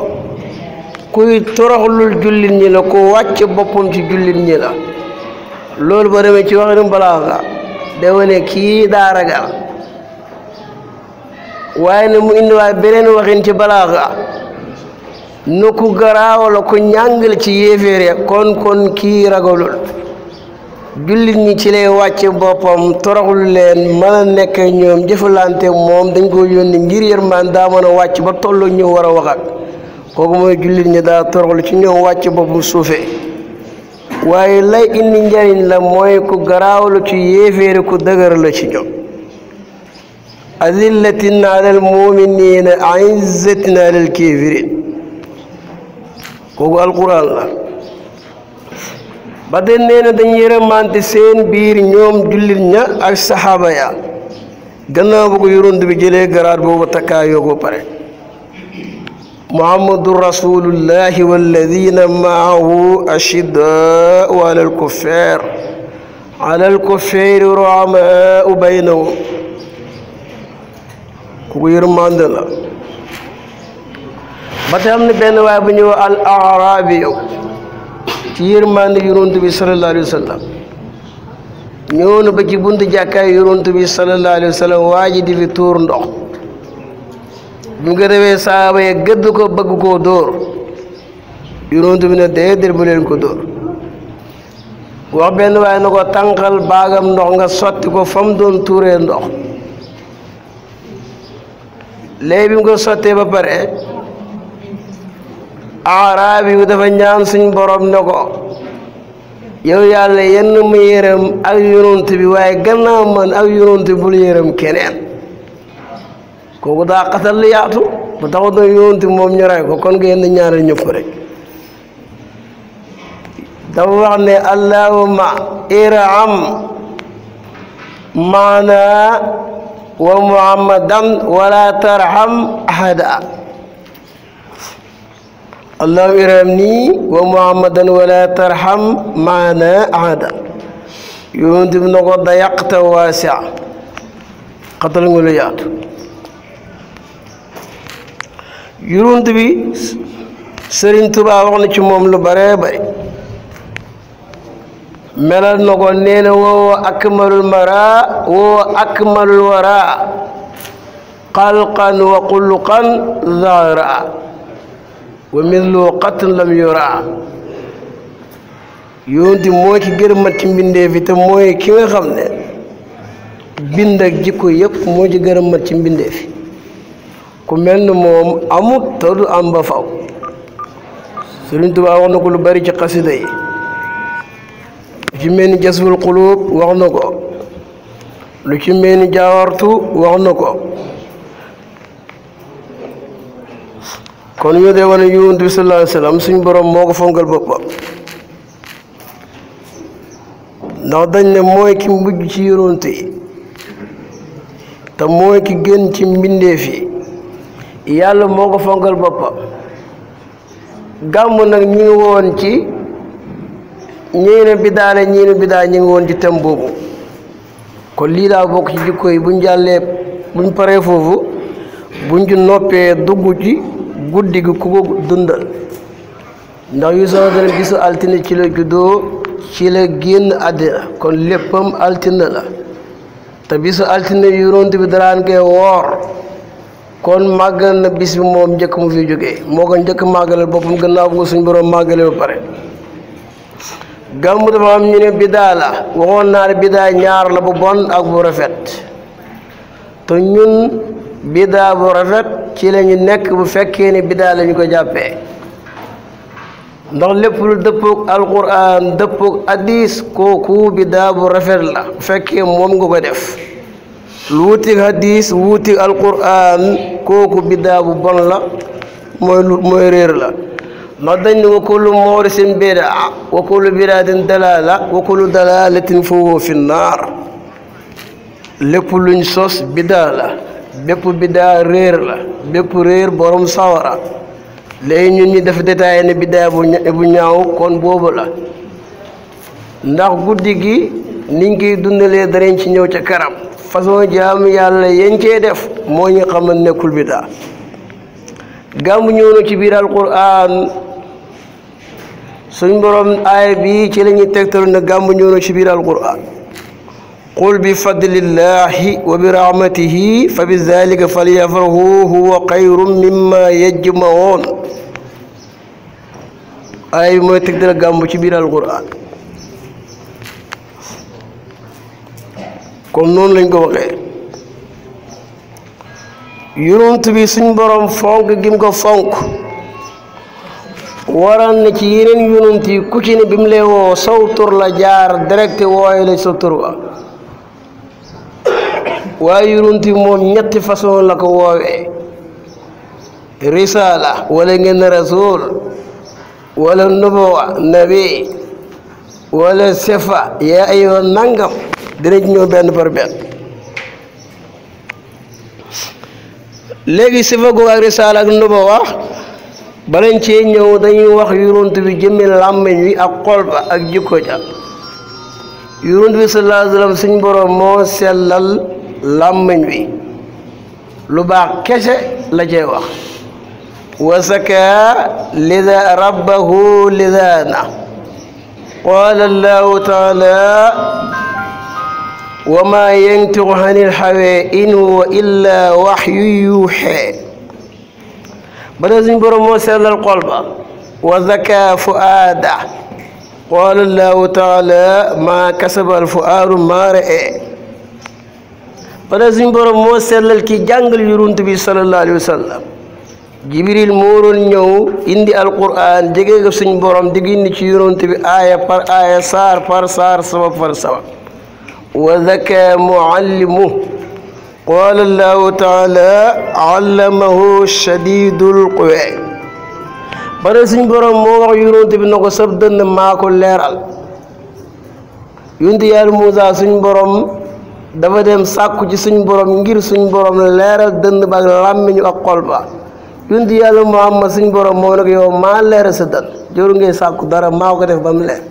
kuy toroxlul jullit ñi la ku wàcc boppam ci jullit ñi la loolu ba demee ci waxinu balaaxa day wane kii daa ragal waaye ne mu indiwaay beneen waxin ci balaaxa nu ku garaaw la ku ñàngal ci yéeféer ya kon kii ragalul jullit ñi ci lay wàcc boppam toroxlu leen mën a nekk ñoom jëfalante moom dañ ko yónni ngir yërmaan daa mën a wàcc ba tollu ñu war a waxat kooku mooy jullit ñi daa toroxlu ci ñoom wàcc boppam suufee waaye lay indi njariñ la mooy ku garaawlu ci yéeféeri ku dëgër la ci ñoom adillatin alal muminina aizzatin alal kafirin kooku alquran la ba de nee na dañ yërëmante seen biir ñoom jullit ña ak saxaaba ya gannaaw bu ko yonent bi jëlee garaat boobu takkaayoo ko pare muhammadu rasulullahi walladina maahu ashiddaau alal kuffaari ruhamaau baynahum ku yërmande la ba te am na benn waaye bu ñëw al arabi yow ci yërmande yonent bi sallallahu alayhi wa sallam ñëw na ba ci buntu jàkkaay yonent bi sallallahu alayhi wa sallam waa ji di fi tuur ndox bi nga defee saaba ya gëdd ko bëgg koo dóor yonent bi ne déedéet bu leen ko dóor wax benn waaye na ko tànqal baagam ndox nga sotti ko fa mu doon tuuree ndox léegi bi mu ko sottee ba pare araabi yu dafa ñaan suñ borom ne ko yow yàlla yenn mu yërëm ak yonent bi waaye gannaaw man ak yonent bi bul yërëm keneen kooku daa xatal li yaatu ba taxut na yonent bi moom ñu rey ko kon nga yenn ñaanal ñëpp rek dafa wax ne allahumma irham maana wa muhammadan wala tarham ahada allahumma irhamni wa muhammadan wala tarham maana ahada yonent bi na ko da yaqta waasi xatal nga lu yaatu yonent bi Sëriñ Tuubaa wax na ci moom lu bare bari melal na ko nee na woo akmalul mara woo akmalul wara xalqan wa xuluqan zahra wa mislu qatn lam yura yonent moo ci gën a mat ci mbindeef yi te mooy ki nga xam ne bind ak jikko yëpp moo ci gën a mat ci mbindeef yi ku mel ne moom amut te du am ba faw Sëriñ Tuubaa wax na ko lu bari ci xasida yi lu ci mel ni jasbul xuluub wax na ko lu ci mel ni jaawartu wax na ko kon ñu dee wane yonent bi sallallahu alayhi wa sallam suñ borom moo ko fonkal boppam ndax dañ ne mooy ki mujj ci yonent yi te mooy ki gën ci mbindeef yi yàlla moo ko fonkal boppam gàmm nag ñi ngi woon ci ñii ne bidaa la ñii ne bidaa ñi ngi woon ci tem boobu kon lii daa bokk ci jikko yi buñ jàllee buñ paree foofu buñ ci noppee dugg ci guddi gi ku ko dundal ndax yu sama dana bisu altine ci la juddoo ci la génn àddina kon léppam altine la te bisu altine yonent bi daraan koy woor kon màggal na bis bi moom njëkk mu fi jógee moo ko njëkk màggalal boppam gannaaw bu suñ borom màggale ba pare gàmmu dafa am ñu ne bidaa la waxoon naa ne bidaa ñaar la bu bon ak bu rafet te ñun bidaa bu rafet ci la ñu nekk bu fekkee ne bidaa la ñu ko jàppee ndax lépp lu dëppoog alquran dëppoog hadis kooku bidaa bu rafet la bu fekkee moom nga ko def lu wutig hadis wutig alquran kooku bidaa bu bon la mooy réer la ndax dañ ne wa kullu muhdasin bidaa wa kullu bidaatin dalaala wa kullu dalaalatin fa huwa fi naar lépp luñ sos bidaa la bépp bidaa réer la bépp réer borom sawara léegi ñun ñu def détaillé ne bidaa bu ñaaw kon boobu la ndax guddi gi niñ koy dundalee darañ ci ñëw ca kanam façon jaamu yàlla yañ cee def moo ñu xamal nekkul bidaa gàmmu ñëw na ci biir alquran suñ borom aaya bi ci la ñuy tegtalu ne gàmmu ñëw na ci biir alquran qul bi fadlillahi wa bi rahmatihi fa bi zalika falyafrahu huwa xayrun mimma yajmaun aaya bi mooy tegtal gàmmu ci biir alquran comme noonu lañ ko waxee yonent bi suñ borom fonk gim ko fonk waral na ci yeneen yonent yi ku ci ne bi mu lay woo saw tur la jaar direct wooye la sa tur wa waaye yonent yi moom ñetti façon la ko woowee risala wala ngeen rasul wala nubuwa nabi wala sefa yaa ayyuha nangam dina ci ñëw benn par benn léegi sifa googu ak risaala ak nubuwa balañ cee ñëw dañuy wax yonent bi jëmmi làmmiñ wi ak xol ba ak jikko ja yonent bi sallallahu alayhi wa sallam suñ borom moo sellal làmmiñ wi lu baax kese la cee wax wa zaka lida rabbahu lidana qala allahu taala wa ma yantiqu anil hawa in huwa illa wahyu yuuxee ba da suñ borom moo sellal xol ba wa zaka fuaada qala allahu taala ma kasaba al fuaadu ma ra'e ba da suñ borom moo sellal ki jàngal yonent bi sallallahu alayhi wa sallam jibril moo doon ñëw indi alquran jege nga suñ borom di indi ci yonent bi aaya par aaya saar par saar sabab par sabab wa zaka muallimu qala allahu taala allamahu shadidul quwa bare suñ borom moo wax yonent bi na ko sab dënn maa ko leeral yonent yàlla Muusaa suñ borom dafa dem sàkku ci suñ borom ngir suñ borom leeral dënn ba ak làmmiñu ak xol ba yonent yàlla Muhammad suñ borom moo nag yow maa leeral sa dënn joru ngay sàkku dara maa ko def ba mu leer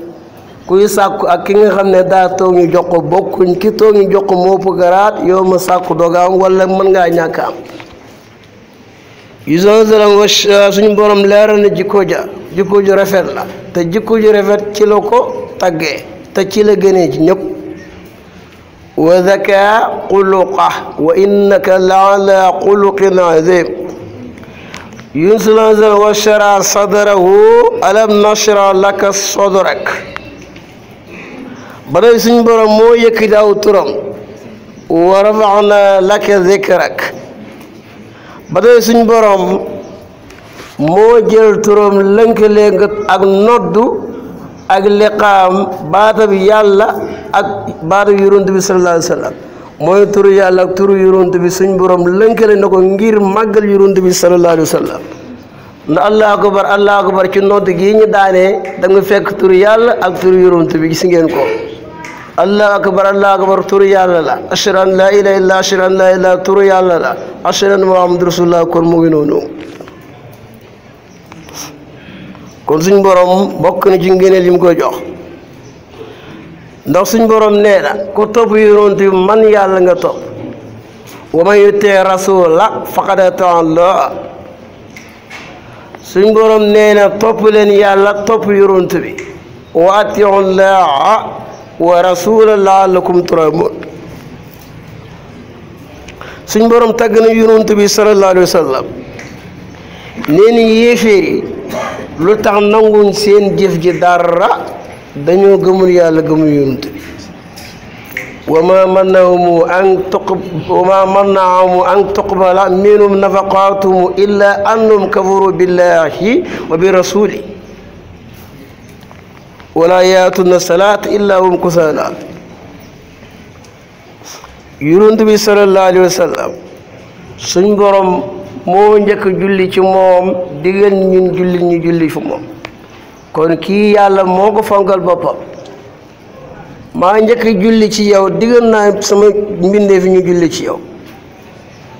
kuy sàkku ak ki nga xam ne daa toog ñu jox ko bokkuñ ki toog ñu jox ko moo ëpp garaat yow ma sàkku doga am wala mën ngaa ñàkk am yusosalam wa suñu borom leeral na jikko ju rafet la te jikko ju rafet ci la ko taggee te ci la gënee ci ñëpp wa zaka xuluqa wa innaka la ala xuluqin azim yusosalam wa shara sadrahu alam nashra laka sadrak ba day suñ borom moo yëkkati aw turam wa rafaana laka zikrak ba day suñ borom moo jël turam lënkale nga ak noddu ak liqaam baatab yàlla ak baatab yonent bi sallallahu alayhi wa sallam mooy turu yàlla ak turu yonent bi suñ borom lënkale na ko ngir màggal yonent bi sallallahu alayhi wa sallam ndax allahu akbar ci nodd gii ñu daanee da nga fekk turu yàlla ak turu yonent bi gis ngeen ko allahu akbar turu yàlla la ashhadu an la ilaha illa ashhadu an la ilaha turu yàlla la ashhadu anna muhammadu rasulullah kon mu ngi noonu kon suñ borom bokk na ci ngëneel yi mu koy jox ndax suñ borom nee na ku topp yonent bi man yàlla nga topp wa man yuti rasula faqad ata Allah suñ borom nee na topp leen yàlla topp yonent bi wa atiu llaha wa rasula laallakum turhamun suñ borom tàgg na yonent bi sallallahu alayhi wa sallam nee na yéeféer yi lu tax nanguñ seen jëf ji dara dañoo gëmul yàlla gëmul yonent bi wa ma mannahum an tuqbala minhum nafaqatuhum illa annahum kafaru billahi wa bi rasuli wala yaatuna salata illa hum kusala yonent bi sallallahu alayhi wa sallam suñ borom moo njëkk julli ci moom digal ñun julli ñu julli fu moom kon kii yàlla moo ko fonkal boppam maa njëkk julli ci yow digal naa sama mbindeef ñu julli ci yow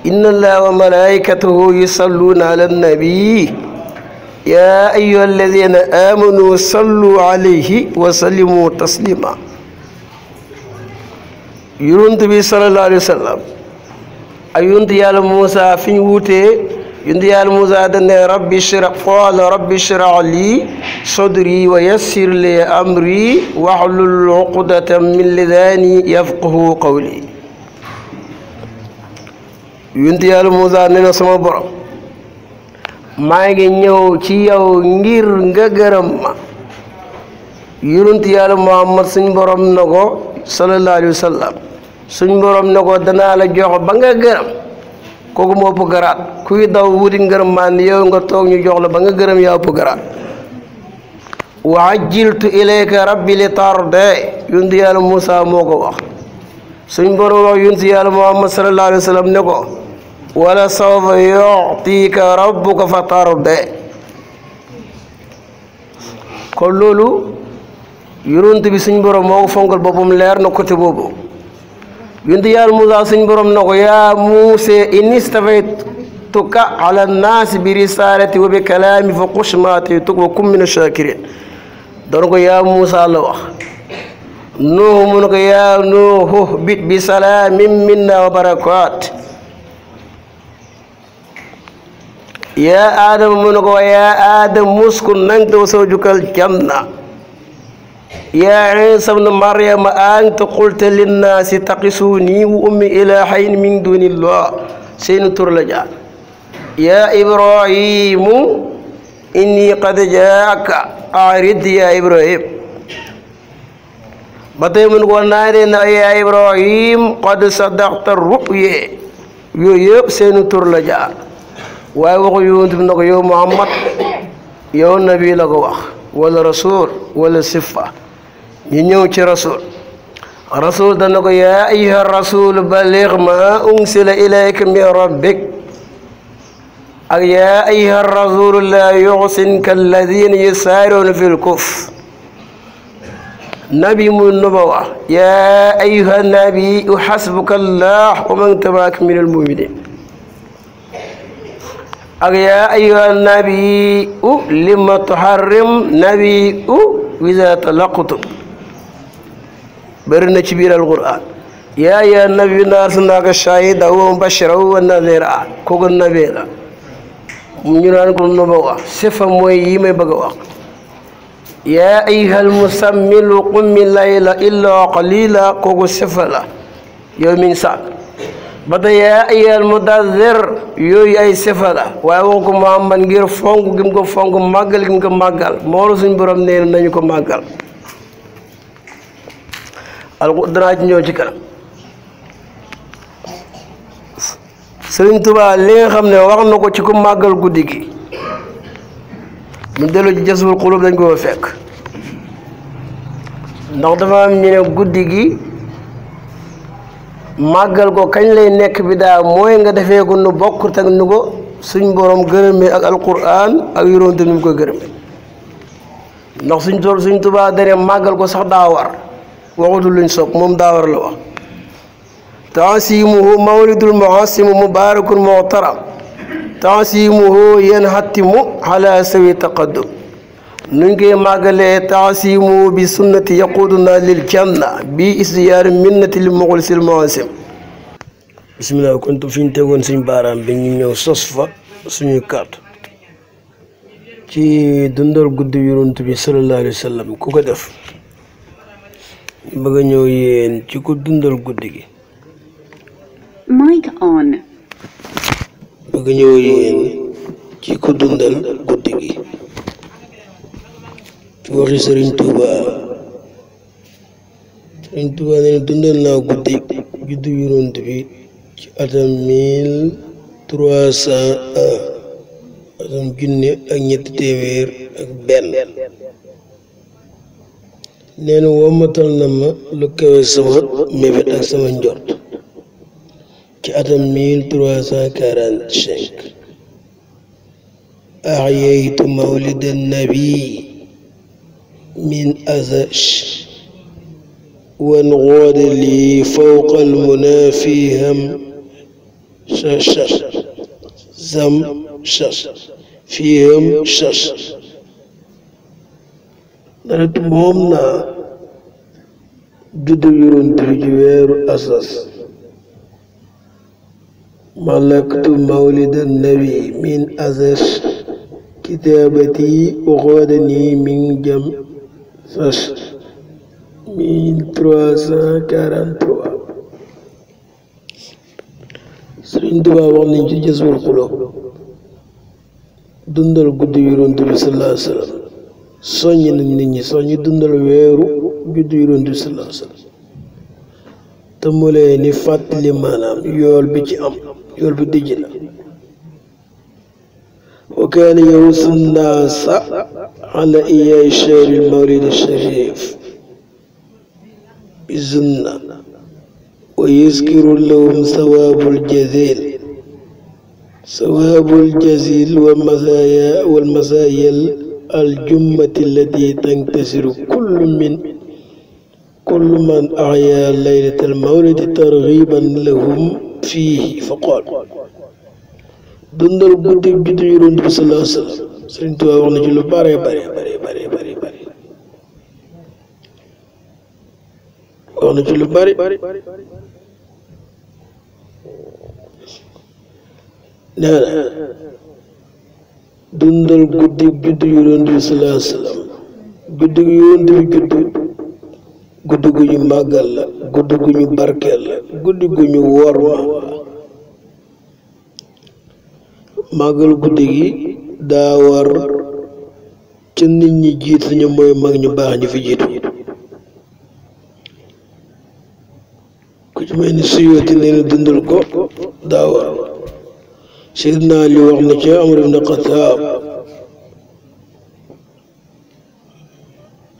inna allaha wa malaikatahu yusalluna ala nabi ya ayyuha alladina amanu sallu alayhi wa sallimu taslima yonent bi sallallahu alayhi wa sallam ak yonent yàlla Muusa fi ñu wuutee yonent yàlla Muusa dane rabbi shrah li sadri wa yassir li amri wahlul uqdatan min lisaani yafqahu qawli yonent yàlla Muusa ne na sama borom maa ngi ñëw ci yow ngir nga gërëm ma yonent yàlla Muhammad suñ borom na ko sallallahu alayhi wa sallam suñ borom ne ko danaa la jox ba nga gërëm kooku moo ëpp garaat kuy daw wuti ngërëm maan yow nga toog ñu jox la ba nga gërëm yaa ëpp garaat wa ajjiltu ilayka rabbi li tarda yonent yàlla Muusa moo ko wax suñ borom wax yonent yàlla Muhammad sallallahu alayhi wa sallam ne ko wala sawfa yu'tika rabbuka fa tarda kon loolu yonent bi suñ borom moo ko fonkal boppam leer na côté boobu yonent yàlla Muusa suñ borom na ko yaa Muusa inni stafaytuka ala nnaasi bi risalati wa bi kalaami fa xus maa ataytuka wa kun mina shakirin doon ko yaa Muusa la wax Nuuhu mu ne ko yaa Nuuhu bit bi salaamin minna wa barakaat yaa Aadama mu ne ko yaa Aadama uskun anta wa zawjukal janna yaa Iisa bna Maryama anta qulta linnaasi ittaxisuunii wa ummii ilaahayni min duunillah seeni tur la jaar yaa Ibraahiimu innii qad jaa'aka a'rid yaa Ibrahim ba tey mun ko naare na yaa Ibrahim qad sadaqta ru'ya yooyu yëpp seeni tur la jaar waaye waxu yonent bi na ko yow Muhammad yow nabi la ko wax wala rasul wala sifa ñu ñëw ci rasul dana ko yaa ayyuha rasul balligh ma unsila ilayka min rabbik ak yaa ayyuha rasul la yuhsinka alladhina yusari'una fil kufr nabi mu nuba wax yaa ayyuha nabi hasbuka allah wa man tabi'aka min almu'minin ak yaa ayyuha nabi lima tuharrim nabi wiza talaqtum bëri na ci biir alquran yaa ayyuha nabi inna arsalnaaka shaahidan wa mubashiran wa nadhiran kooku nabi la ñu naan ko nuba wax sifa mooy yi may bëgg a wax yaa ayyuhal musammilu qummi layla illa qalila kooku sifa la yow mi ngi sàkk ba tey yaa ayyuhal mudaththir yooyu ay sifa la waaye wax ko Muhammad ngir fonk gi mu ko fonk màggal gi mu ko màggal moo suñ borom nee nañu ko màggal danaa ci ñëw ci kanam Sëriñ Tuubaa li nga xam ne wax na ko ci ku màggal guddi gi mu dellu ci Jazbul Quluub dañ ko fekk ndax dafa am ñu ne guddi gi màggal ko kañ lay nekk bi daa mooy nga defee ko nu bokk teg nu ko suñ borom gërëmee ak alquran ak yonent ni mu ko gërëmee ndax suñ Tuubaa dane màggal ko sax daa war waxutul luñ sopp moom daa war la wax taasimuhu mawlidul muasimu mubarakun muhtaram taasimuhu yanhatimu ala sawi taqaddum nuñ koy màggalee taasimuhu bi sunnati yaquduna lil janna bi isdiyaari minnati li muxlisil muasim bismillah kon fi ñu tegoon suñ baaraam bi ñu ñëw sos fa suñu kàddu ci dundal guddi yonent bi sallallahu alayhi wa sallam ku ko def ñu bëgg a ñëw yéen ci ku dundal guddi gi mic on bëgg a ñëw yéen ci ku dundal guddi gi ci waxi Sëriñ Tuuba Sëriñ Tuubaa ne dundal naa guddi juddu Yonent bi ci atam 1301 atam junne ak ñetti téeméer ak benn nee na wommatal na ma lu kawe sama mébét ak sama njort ci atam 1345 أحييت مولد النبي من أزش وانغاد لي فوق المنى فيهم شش زم شش فيهم شش نرد مومنا جدو يرون تجوير أساس ملكت مولد النبي من أزش كتابتي وغادني من جم سش 1343 Sëriñ Tuubaa wax nañ ci Jazbul Xuluub dundal guddi Yonent bi sallallahu alayhi wa sallam soññ nañ nit ñi soññ dundal weeru guddi Yonent bi sallallahu alayhi wa sallam te mu leen ni fàttali maanaam yool bi ci am yool bi dijj la wa kaana yahussu nnaasa ala ihyaai shahri l-mawlidi shariif bizunna wa yuzkiru lahum sawaabul jaziil wal masaayil al-jummati allati tantasiru kullu man ahyaa laylatal mawlidi targhiiban lahum fiihi fa qaal dundal guddi juddu Yonent bi sallallahu alayhi wa sallam Sëriñ Tuubaa wax na ci lu bare wax na ci lu bari nee na dundal guddi juddu Yonent bi sallallahu alayhi wa sallam guddi gu Yonent bi juddu guddi gu ñu màggal la guddi gu ñu barkeel la guddi gu ñu worma màggal guddi gi daa war ca nit ñi jiitu ñu mooy mag ñu baax ñu fi jiitu ku ci mel ni Suyuuti nee na dundal ko daa war Seydina Ali wax na ca Umar ibn Xattaab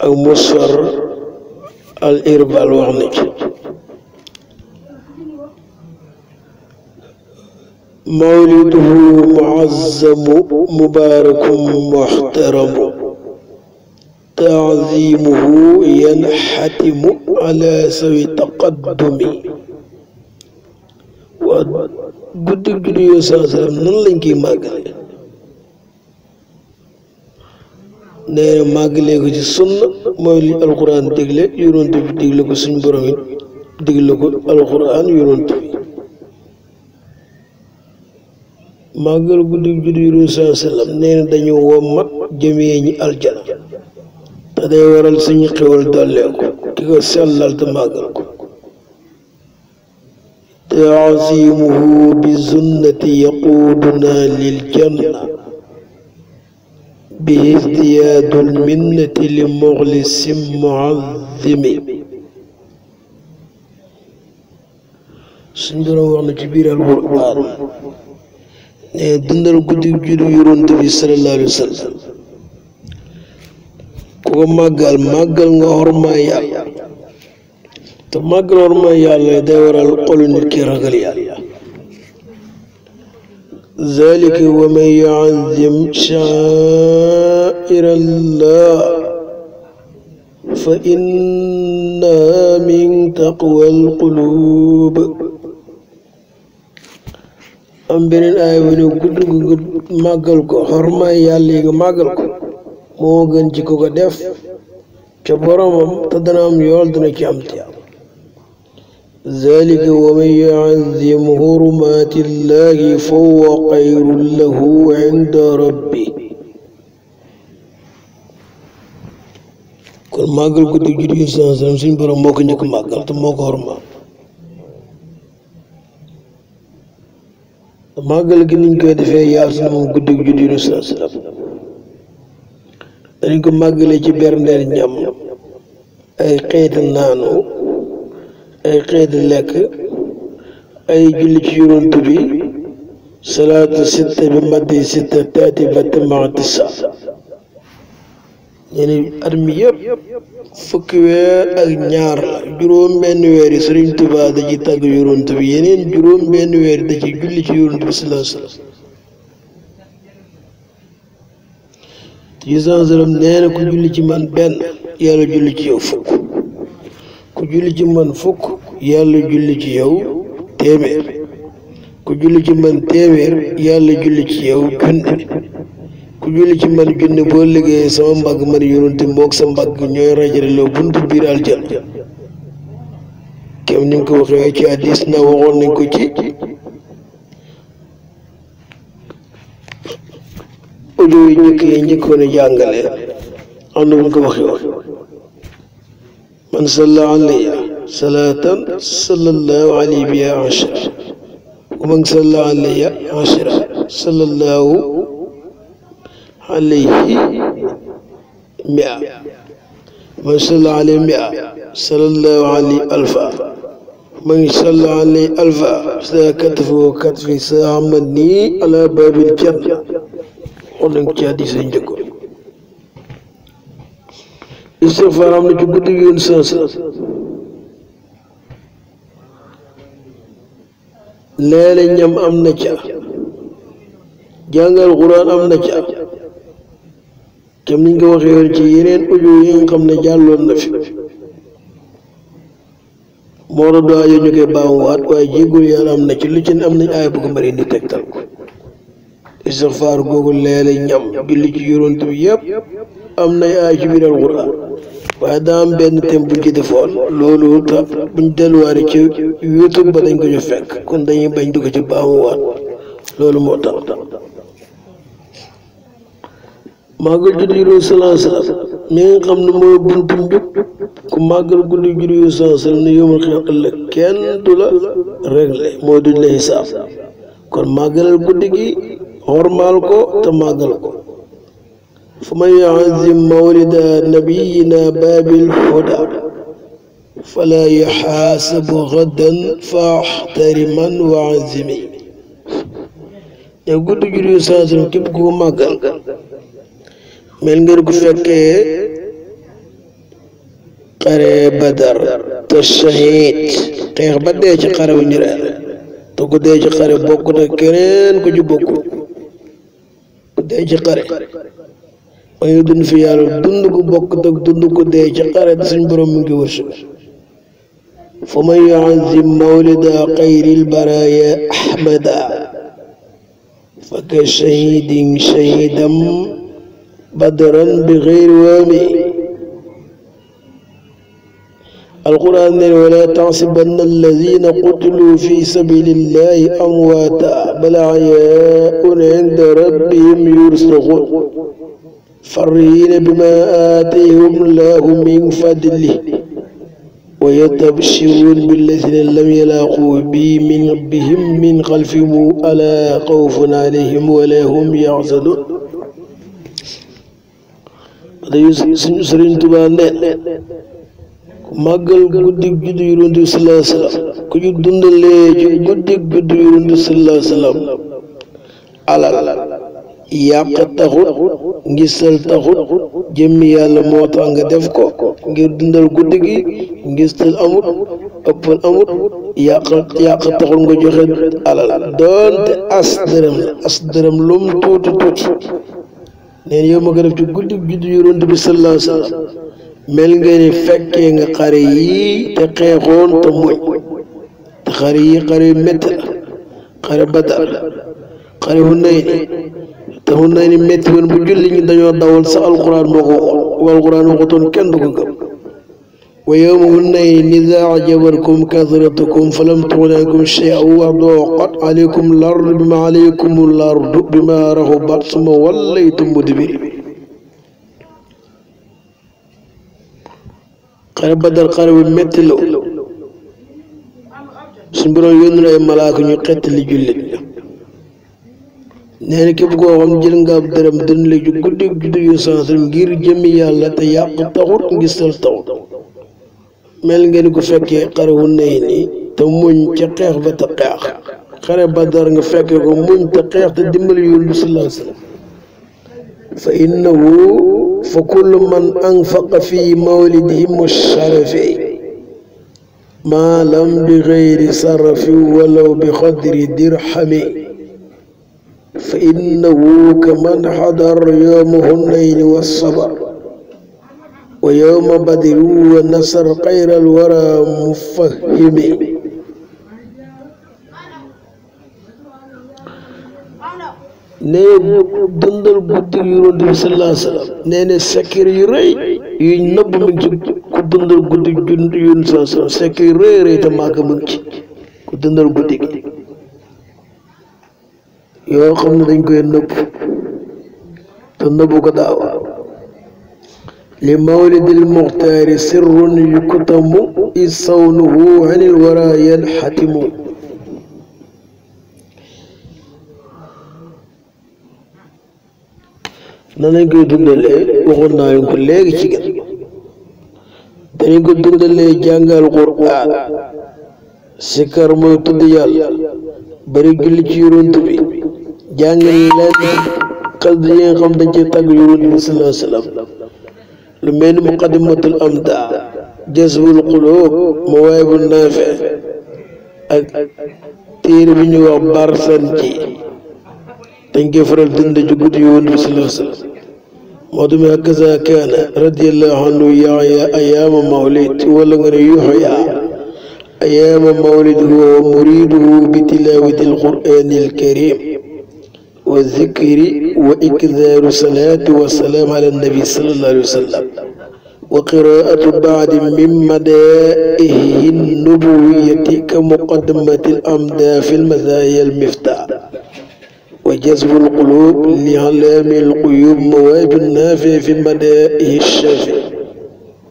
ak Musfar al Irbal wax na ci mawliduhu muazzamu mubaarakun muhtaramu ta'zimuhu yanxatimu ala sawi taqaddumi waa guddi juddu Yonent sallallahu alayhi wa sallam nan lañ koy màggale nee na màggalee ko ci sunna mooy li alquran digle Yonent bi digle ko suñ borom it digle ko alquran Yonent bi màggal guddi juddu Yonent sallallahu alayhi wa sallam nee na dañu wommat jëmee ñi aljana te day waral suñu xewal dolleeku ki ko sellal te màggal ko ta'zimuhu bi sunnati yaquduna lil janna bi izdiyaadul minnati li muxlisin muazzimi suñ borom wax na ci biir alquran ne dundal guddi juddu Yonent bi sallallahu alayhi wa sallam ku ko màggal nga xormaay yàlla te màggal xormaay yàlla day waral xolu nit ki ragal yàlla zalika wa man yu'azzim sha'aa'ira Allah fa innaha min taqwal qulub am beneen aay bu ne gudd gu nga màggal ko xormaay yàlla yi nga màggal ko moo gën ci ko ko def ca boromam te dana am yool dana ci am tiyaab zalika wa man yu'azzim hurumaati llahi fa huwa xayrun lahu inda rabbi kon màggal guddi juddu Yonent sallallahu alayhi wa sallam suñ borom moo ko njëkk màggal te moo ko xormaal màggal gi niñ koy defee yaatu na moom guddi juddu Yonent sallallahu alayhi wa sallam dañ ko màggale ci berndeel ñam ay xeeti naanu ay xeeti lekk ay julli ci yonent bi salaatu sitta bi maddi sitta taati batta maati sa ñene at mi yëpp fukki weer ak ñaar la juróom benn weer yi Sëriñ Tuubaa da ci tàgg yonent bi yeneen juróom benn weer yi da ci julli ci yonent bi sallallahu alayhi wa sallam sallam nee na ku julli ci man benn yàlla julli ci yow fukk ku julli ci man fukk yàlla julli ci yow téeméer ku julli ci man téeméer yàlla julli ci yow junne ku julli ci man junne boo liggéeyee sama mbagg man yonent moog sa mbagg ñooy rajareloo buntu biir aljanna kem ni nga ko waxee ci hadiis na waxoon nañ ko ci audio yi njëkk yi njëkkoon a jàngale am na bu ko waxee woon man salla alayya salaatan sallallahu alayhi biha ashra wa man salla alayya ashra sallallahu alayhi mia man salla alayhi mia sallallahu alayhi alfa man salla alayhi alfa sa katfu katfi sa hamani ala babil janna xool nañ ko ci hadiis yi njëkkoon istigfaar am na ci guddi gi yoon sens leele ñam am na ca jàngal Quraan am na ca kem niñ ko waxee woon ci yeneen audio yi nga xam ne jàlloon na fi moo doon doy ñu koy baamuwaat waaye jéggul yàlla am na ci lu ci am nañ aaya bu ko mari ni tegtal ko istigfaar googu leele ñam julli ci yonent bi yëpp am nay aay ci biir alxuraan waaye daa am benn thème buñ ci defoon loolu tax buñ delluwaare ci YouTube ba dañ ko ñu fekk kon dañuy bañ dugg ci baamuwaat loolu moo tax màggal juddu Yonent sallallahu alayhi wa sallam mi nga xam ne mooy buntu njub ku màggal guddi juddu Yonent sallallahu alayhi wa sallam ne yawmal qiyaama ëllëg kenn du la réglé mooy duñ la xisaab kon màggalal guddi gi hormaal ko te màggal ko fa man yu'azzim mawlida nabiyyina baabil huda fala yuhaasabu gadan fahtariman wa azimi ne guddi juddu Yonent sallallahu alayhi wa sallam képp ku ko màggal mel ngeen ku fekkee xare Badar te shahid xeex ba dee ci xare bu ñu reer te ku dee ci xare bokk na keneen ku ci bokk ku dee ci xare ma ngi dund fi yàlla dund ku bokk te dund ku dee ci xare te suñ borom mu ngi wërsëg fa man yu'azzim mawlida xayril baraaya ahmada fa ka shahidin shahidam badran bi xeyri waami alquran ne wala taxsibanna alladina qutiluu fi sabilillahi amwaata bal ahyaa'un inda rabbihim yurzaquun farrihiina bima aataahum llahu min fadlihi wa yastabshiruuna billadina lam yalaaquu bihim min xalfihim alaa xawfun alayhim wala hum yaxzanuun dañu suñu Sëriñ Tuubaa ne màggal guddi juddu Yonent bi sallallahu alayhi wa sallam ku ñu dundalee ci guddi juddu Yonent bi sallallahu alayhi wa sallam alal yàq taxut ngistal taxut jëmmi yàlla moo tax nga def ko ngir dundal guddi gi ngistal amut ëppal amut yàq taxut nga joxe alal doonte as dërëm lum tuuti neen yow ma ko def ci guddi juddu Yonent bi sallallahu alayhi wa sallam mel nga ni fekkee nga xare yi te xeexoon te muñ te xare yi xare yu métti la xare Badar xare Hunayni te Hunayni métti woon bu julli ñi dañoo dawal sax alquran moo ko waxoon alquran waxutoon kenn du ko gëm wa yawma Hunayni idhaa a'jabatkum kathratukum falam tughni ankum shay'an wa daqat alaykum al-ardu bima rahabat summa wallaytum mudbirin xare Badar xare bu metti la suñu borom yónni na ay malaaka ñu xettali jullit nee na képp koo xam jël nga ab dërëm dënn la ju guddi juddu yu santal ngir jëmmi yàlla te yàq taxut ngistal taxut mel ngeen ko fekkee xare Hunayn te muñ ca xeex ba te xeex xare Badar nga fekkee ko muñ te xeex te dimbali Yonent bi sallallahu alayhi wa sallam fa innahu fa kullu man anfaqa fi mawlidihim sharafi ma lam bi ghayri sarfi walaw bi qadri dirhami fa innahu kaman hadar yawma Hunayn wa sabar wa yawma badri wa nasar xayral wara mufahimi nee dundal guddi Yonent bi sallallahu alayhi wa sallam nee na secret yu rëy yuy nëbb mu ngi ci ku dundal guddi Yonent bi sallallahu alayhi wa sallam secret yu rëy rëy te màgg mu ngi ci ku dundal guddi gi yoo xam ne dañ koy nëbb te nëbbu ko daawa li mawlidil muxtaari sirrun yuktamu is sawnuhu anil wara yanxatimu nan lañ koy dundalee waxoon naa leen ko léegi ci gën dañu ko dundalee jàngal Qur'an sikar mooy tudd yàlla bari julli ci Yonent bi jàng leen xasida yi nga xam dañ cee tàgg Yonent bi sallallahu alayhi wa sallam lu mel ni muqaddimatul amda jazbul qulub mawaahibun naafi ak téere bi ñuy wax Barsanji dañ koy faral dund ci guddi Yonent bi sallallahu alayhi wa sallam moo tax hakaza kaana radiyallahu anhu yaxya ayaama mawlid wala nga ne yuxya ayaama mawlidihi wa muriduhu bi tilaawati alqur'ani alkarim wa zikri wa ikthaaru salaati wa salaam ala nabi sallallahu alayhi wa sallam wa qiraatu baadi min madaa'ihi nubuwiyyati ka muqaddimati al-amdaa fi al-mazaaya al-miftaah wa jazbu al-quluub li i'laami al-ghuyuub mawaahib an-naafi fi madaa'ihi ash-shaafi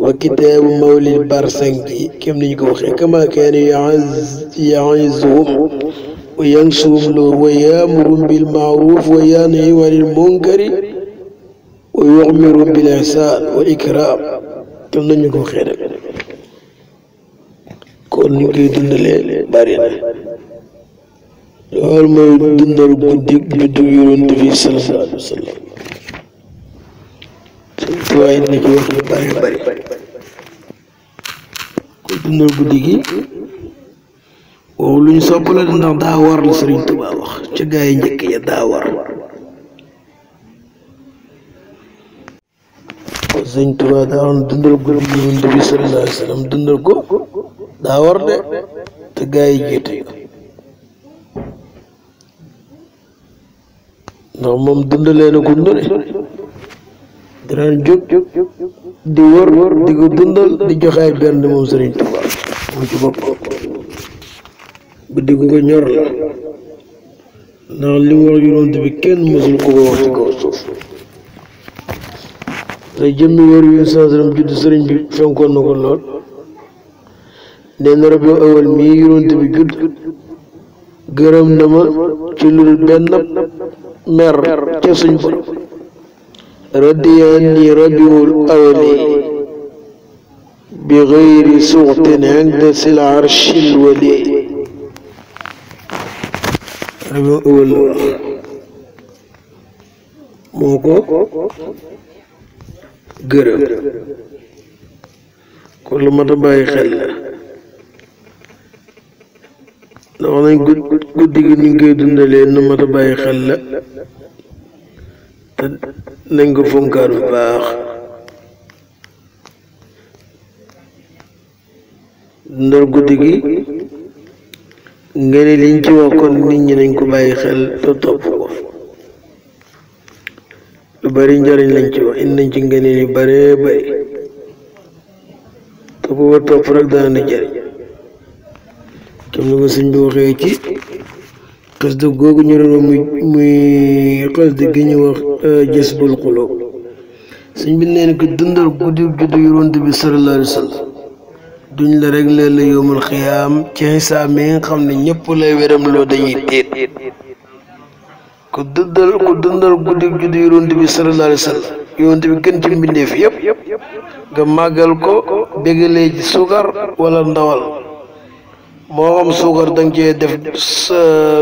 wa kitaabu mawlid Barsanji kem ni ñu ko waxee kamaa kaana ya'izuhum wa yansuhum lahu wa ya'muruhum bil ma'ruuf wa yanhahum 'anil munkari wa yu'miruhum bil ihsaan wa ikraam kem ni ñu ko waxee rek kon ni ñu koy dundalee bari na loolu mooy dundal guddi juddu Yonent bi sallallahu alayhi wa sallam waaye na ci wax yu bari bari ko dundal guddi gi waaw lu ñu sopp la ndax daa war la Sëriñ Tuubaa wax ca gaa yi njëkk ya daa war ko Sëriñ Tuubaa daa war dundal guddi Yonent bi sallallahu alayhi wa sallam dundal ko daa war de te gaa yi jiitu ndax moom dundalee na ko ndone danañ jóg di wër di ko dundal di joxe ay benn moom Sëriñ Tuubaa moom ci boppam guddi gu ko ñor la ndax li mu wax Yonent bi kenn mësul ko wax ci kaw suuf te jëmmi weer yu sansaram judd sëriñ bi fenkoon na ko lool nee na Rabiul Awwal mii Yonent bi judd gërëm na ma ci lu benn mer ca suñ borom radiyani Rabiul Awwal bi ghayri suxtin inda sil arshil wali Rabiul Awwal moo ko gërëm kon lu mat a bàyyi xel la wax nañ guddi gi ni ñu koy dundalee nu mat a bàyyi xel la te nañ ko fonkaat bu baax dundal guddi gi nga ne liñ ci wax kon nit ñi nañ ko bàyyi xel te topp ko lu bari njariñ lañ ci wax indi nañ ci ngëneel yu baree bari te bu ko topp rek daana jariñ comme ni ko sëñ bi waxee ci xasida googu ñu doon muy xasida gi ñu wax Jazbul Quluub sëñ bi nee na ko dundal guddi juddu Yonent bi sallallahu alayhi wa sallam duñ la rek la yawmal xiyaam ci xisaab mi nga xam ne ñëpp lay wéram loo dañuy tiit ku dundal guddi juddu Yonent bi sallallahu alayhi wa sallam Yonent bi gën ci mbindeef yëpp nga màggal ko bégalee ci suukar wala ndawal moo xam suukar danga cee def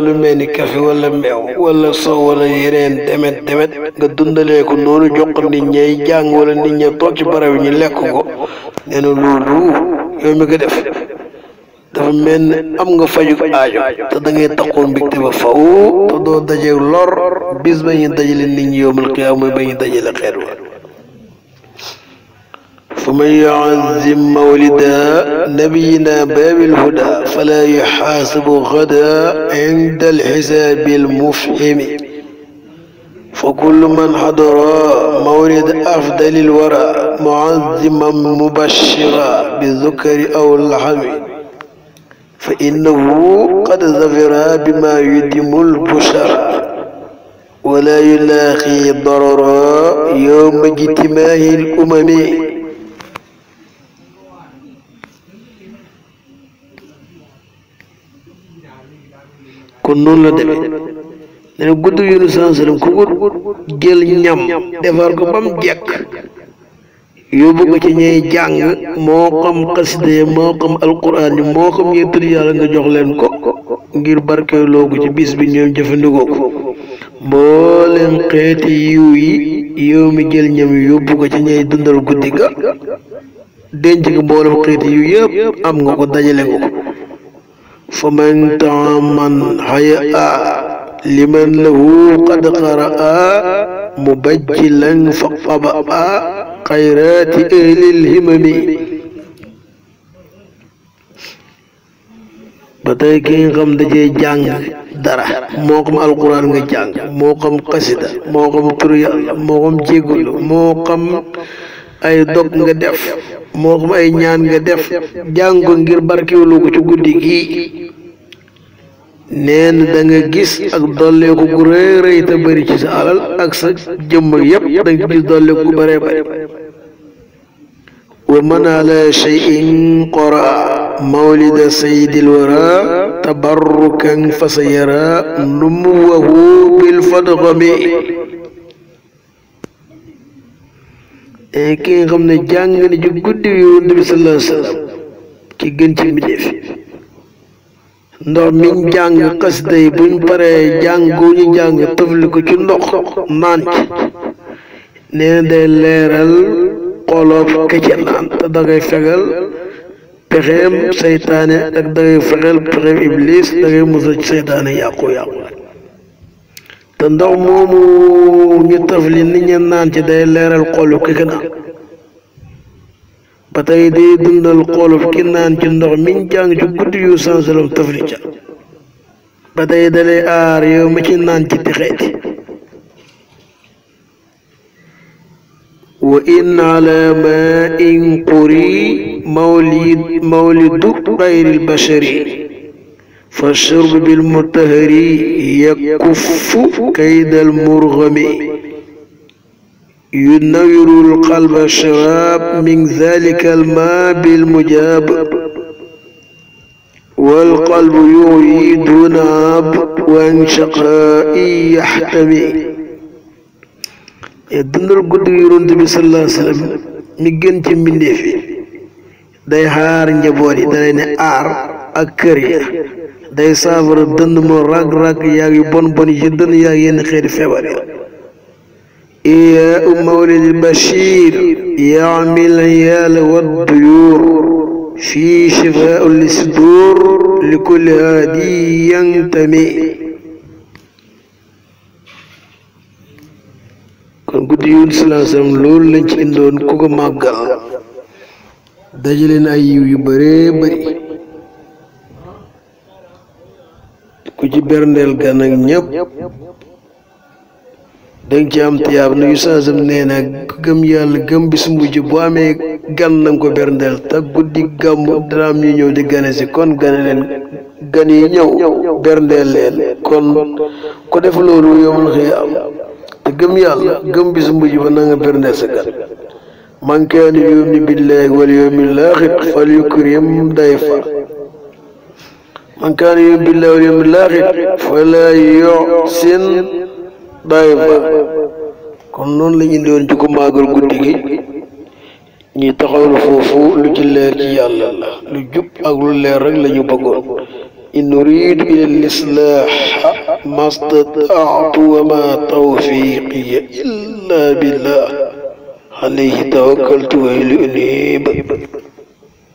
lu mel ni café wala meew wala soow wala yeneen demet nga dundalee ko noonu jox ko nit ñay jàng wala nit ña toog ci barab yi ñu lekk ko nee na loolu yow mi ko def dafa mel ni am nga faju aajo te da ngay taxoon mbégte ba faw te doo daje lor bis ba ñu dajale nit ñi yowmal qiyaama mooy ba ñu dajale xeet wa fa man yu'azzim mawlida nabiyina babil huda fala yuhaasabu gada inda alxisaabi almufhimi fa kullu man xadara mawlid afdali alwara mu'azziman mubashira bi zukari aw laxami fa innahu qad zafira bima yudimu albushara wala yulaaqi darara yowma ijtimaahi alumami kon noonu la demee nee na guddi Yonent sallallahu alayhi wasallam ku ko jël ñam defar ko ba mu jekk yóbbu ko ci ñay jàng moo xam xasida moo xam alquran yi moo xam ñuy tudd yàlla nga jox leen ko ngir barkeeloo ko ci bis bi ñoom jëfandikoo ko mbooleem xeeti yiw yi yow mi jël ñam yóbbu ko ci ñay dundal guddi ga denc ko mbooleem xeeti yiw yëpp am nga ko dajale nga ko fa man taaman haya liman lahu qad qaraa mubajjilan fa qabaa xayraati ahlil himami ba tey ki nga xam dajee jàng dara moo xam alquran nga jàng moo xam xasida moo xam turu yàlla moo xam jégalu moo xam ay dog nga def moo xam ay ñaan nga def jàng ko ngir barkeelu ko ci guddi gi neen da nga gis ak dolleeku gu rëy rëy te bëri ci sa alal ak sa jëmm yépp da nga gis dolleeku gu bëree bëri wa man ala shay'in qara mawlida sayyidil wara tabarrukan fa sa yara numuwahu bil fadghami ki nga xam ne jàng na ci guddi Yonent bi sallallahu alayhi wa sallam ki gën ci mbindéef ndox miñ jàng xasida yi buñ paree jàng ñu jàng tëfli ko ci ndox naan ci nee na day leeral xoloob kecce naan te dangay fegal pexeem seytaane ak dangay fexeel pexeem iblis dangay musal ci seytaane yàqu te ndox moomu ñu tëfli nit ñi naan ci day leeral xolu kecce naan ba tey day dundal xolub ki naan ci ndox miñ jàng ci guddi yu sansalam tafli ca ba tey dalay aar yow ma ci naan ci texeeti wa in ala ma in quri mawlidu xayril bashari fa shurb bil mutahari yakuffu kaydal murghami ينور القلب الشراب من ذلك الماء بالمجاب والقلب يغري دون عاب وعن شقاء يحتمي dundal guddi Yonent bi sallallahu alayhi wa sallam mi gën ci mbindeef yi day xaar njaboot yi day ne aar ak kër ya day saafara dënn moo rag-rag yaag yu bon yi ci dënn yaag yenn xeeti feebar ya إياء مولد البشير يعمل العيال والطيور في شفاء للصدور لكل هادي ينتمي kon guddi Yonent sallallahu alayhi wa sallam loolu lañ ci indoon ku ko màggal dajale na ay yiw yu bëree bëri ku ci berndeel gan ak ñëpp danga ci am tiyaab nu yu saasam nee na gëm yàlla gëm bis mujj bu amee gan nanga ko berndeel te guddi gàmm dana am ñu ñëw di gane si kon gane leen gan yi ñëw berndeel leen kon ko def loolu yowmal xiyaam te gëm yàlla gëm bis mujj ba na nga berndeel sa gan man kaana yu'minu billahi wal yawmil aaxir falyukrim dayfa man kaana yu'minu billahi wal yawmil aaxir falaa yuhsin dayfa kon noonu la ñu indiwoon ci ko màggal guddi gi ñi taxawlu foofu lu ci leer ci yàlla la lu jub ak lu leer rek lañu bëggoon in uridu ila lislaaha mastataatu wa ma tawfiqiya illa billah alayhi tawakkaltu wa ilayhi unib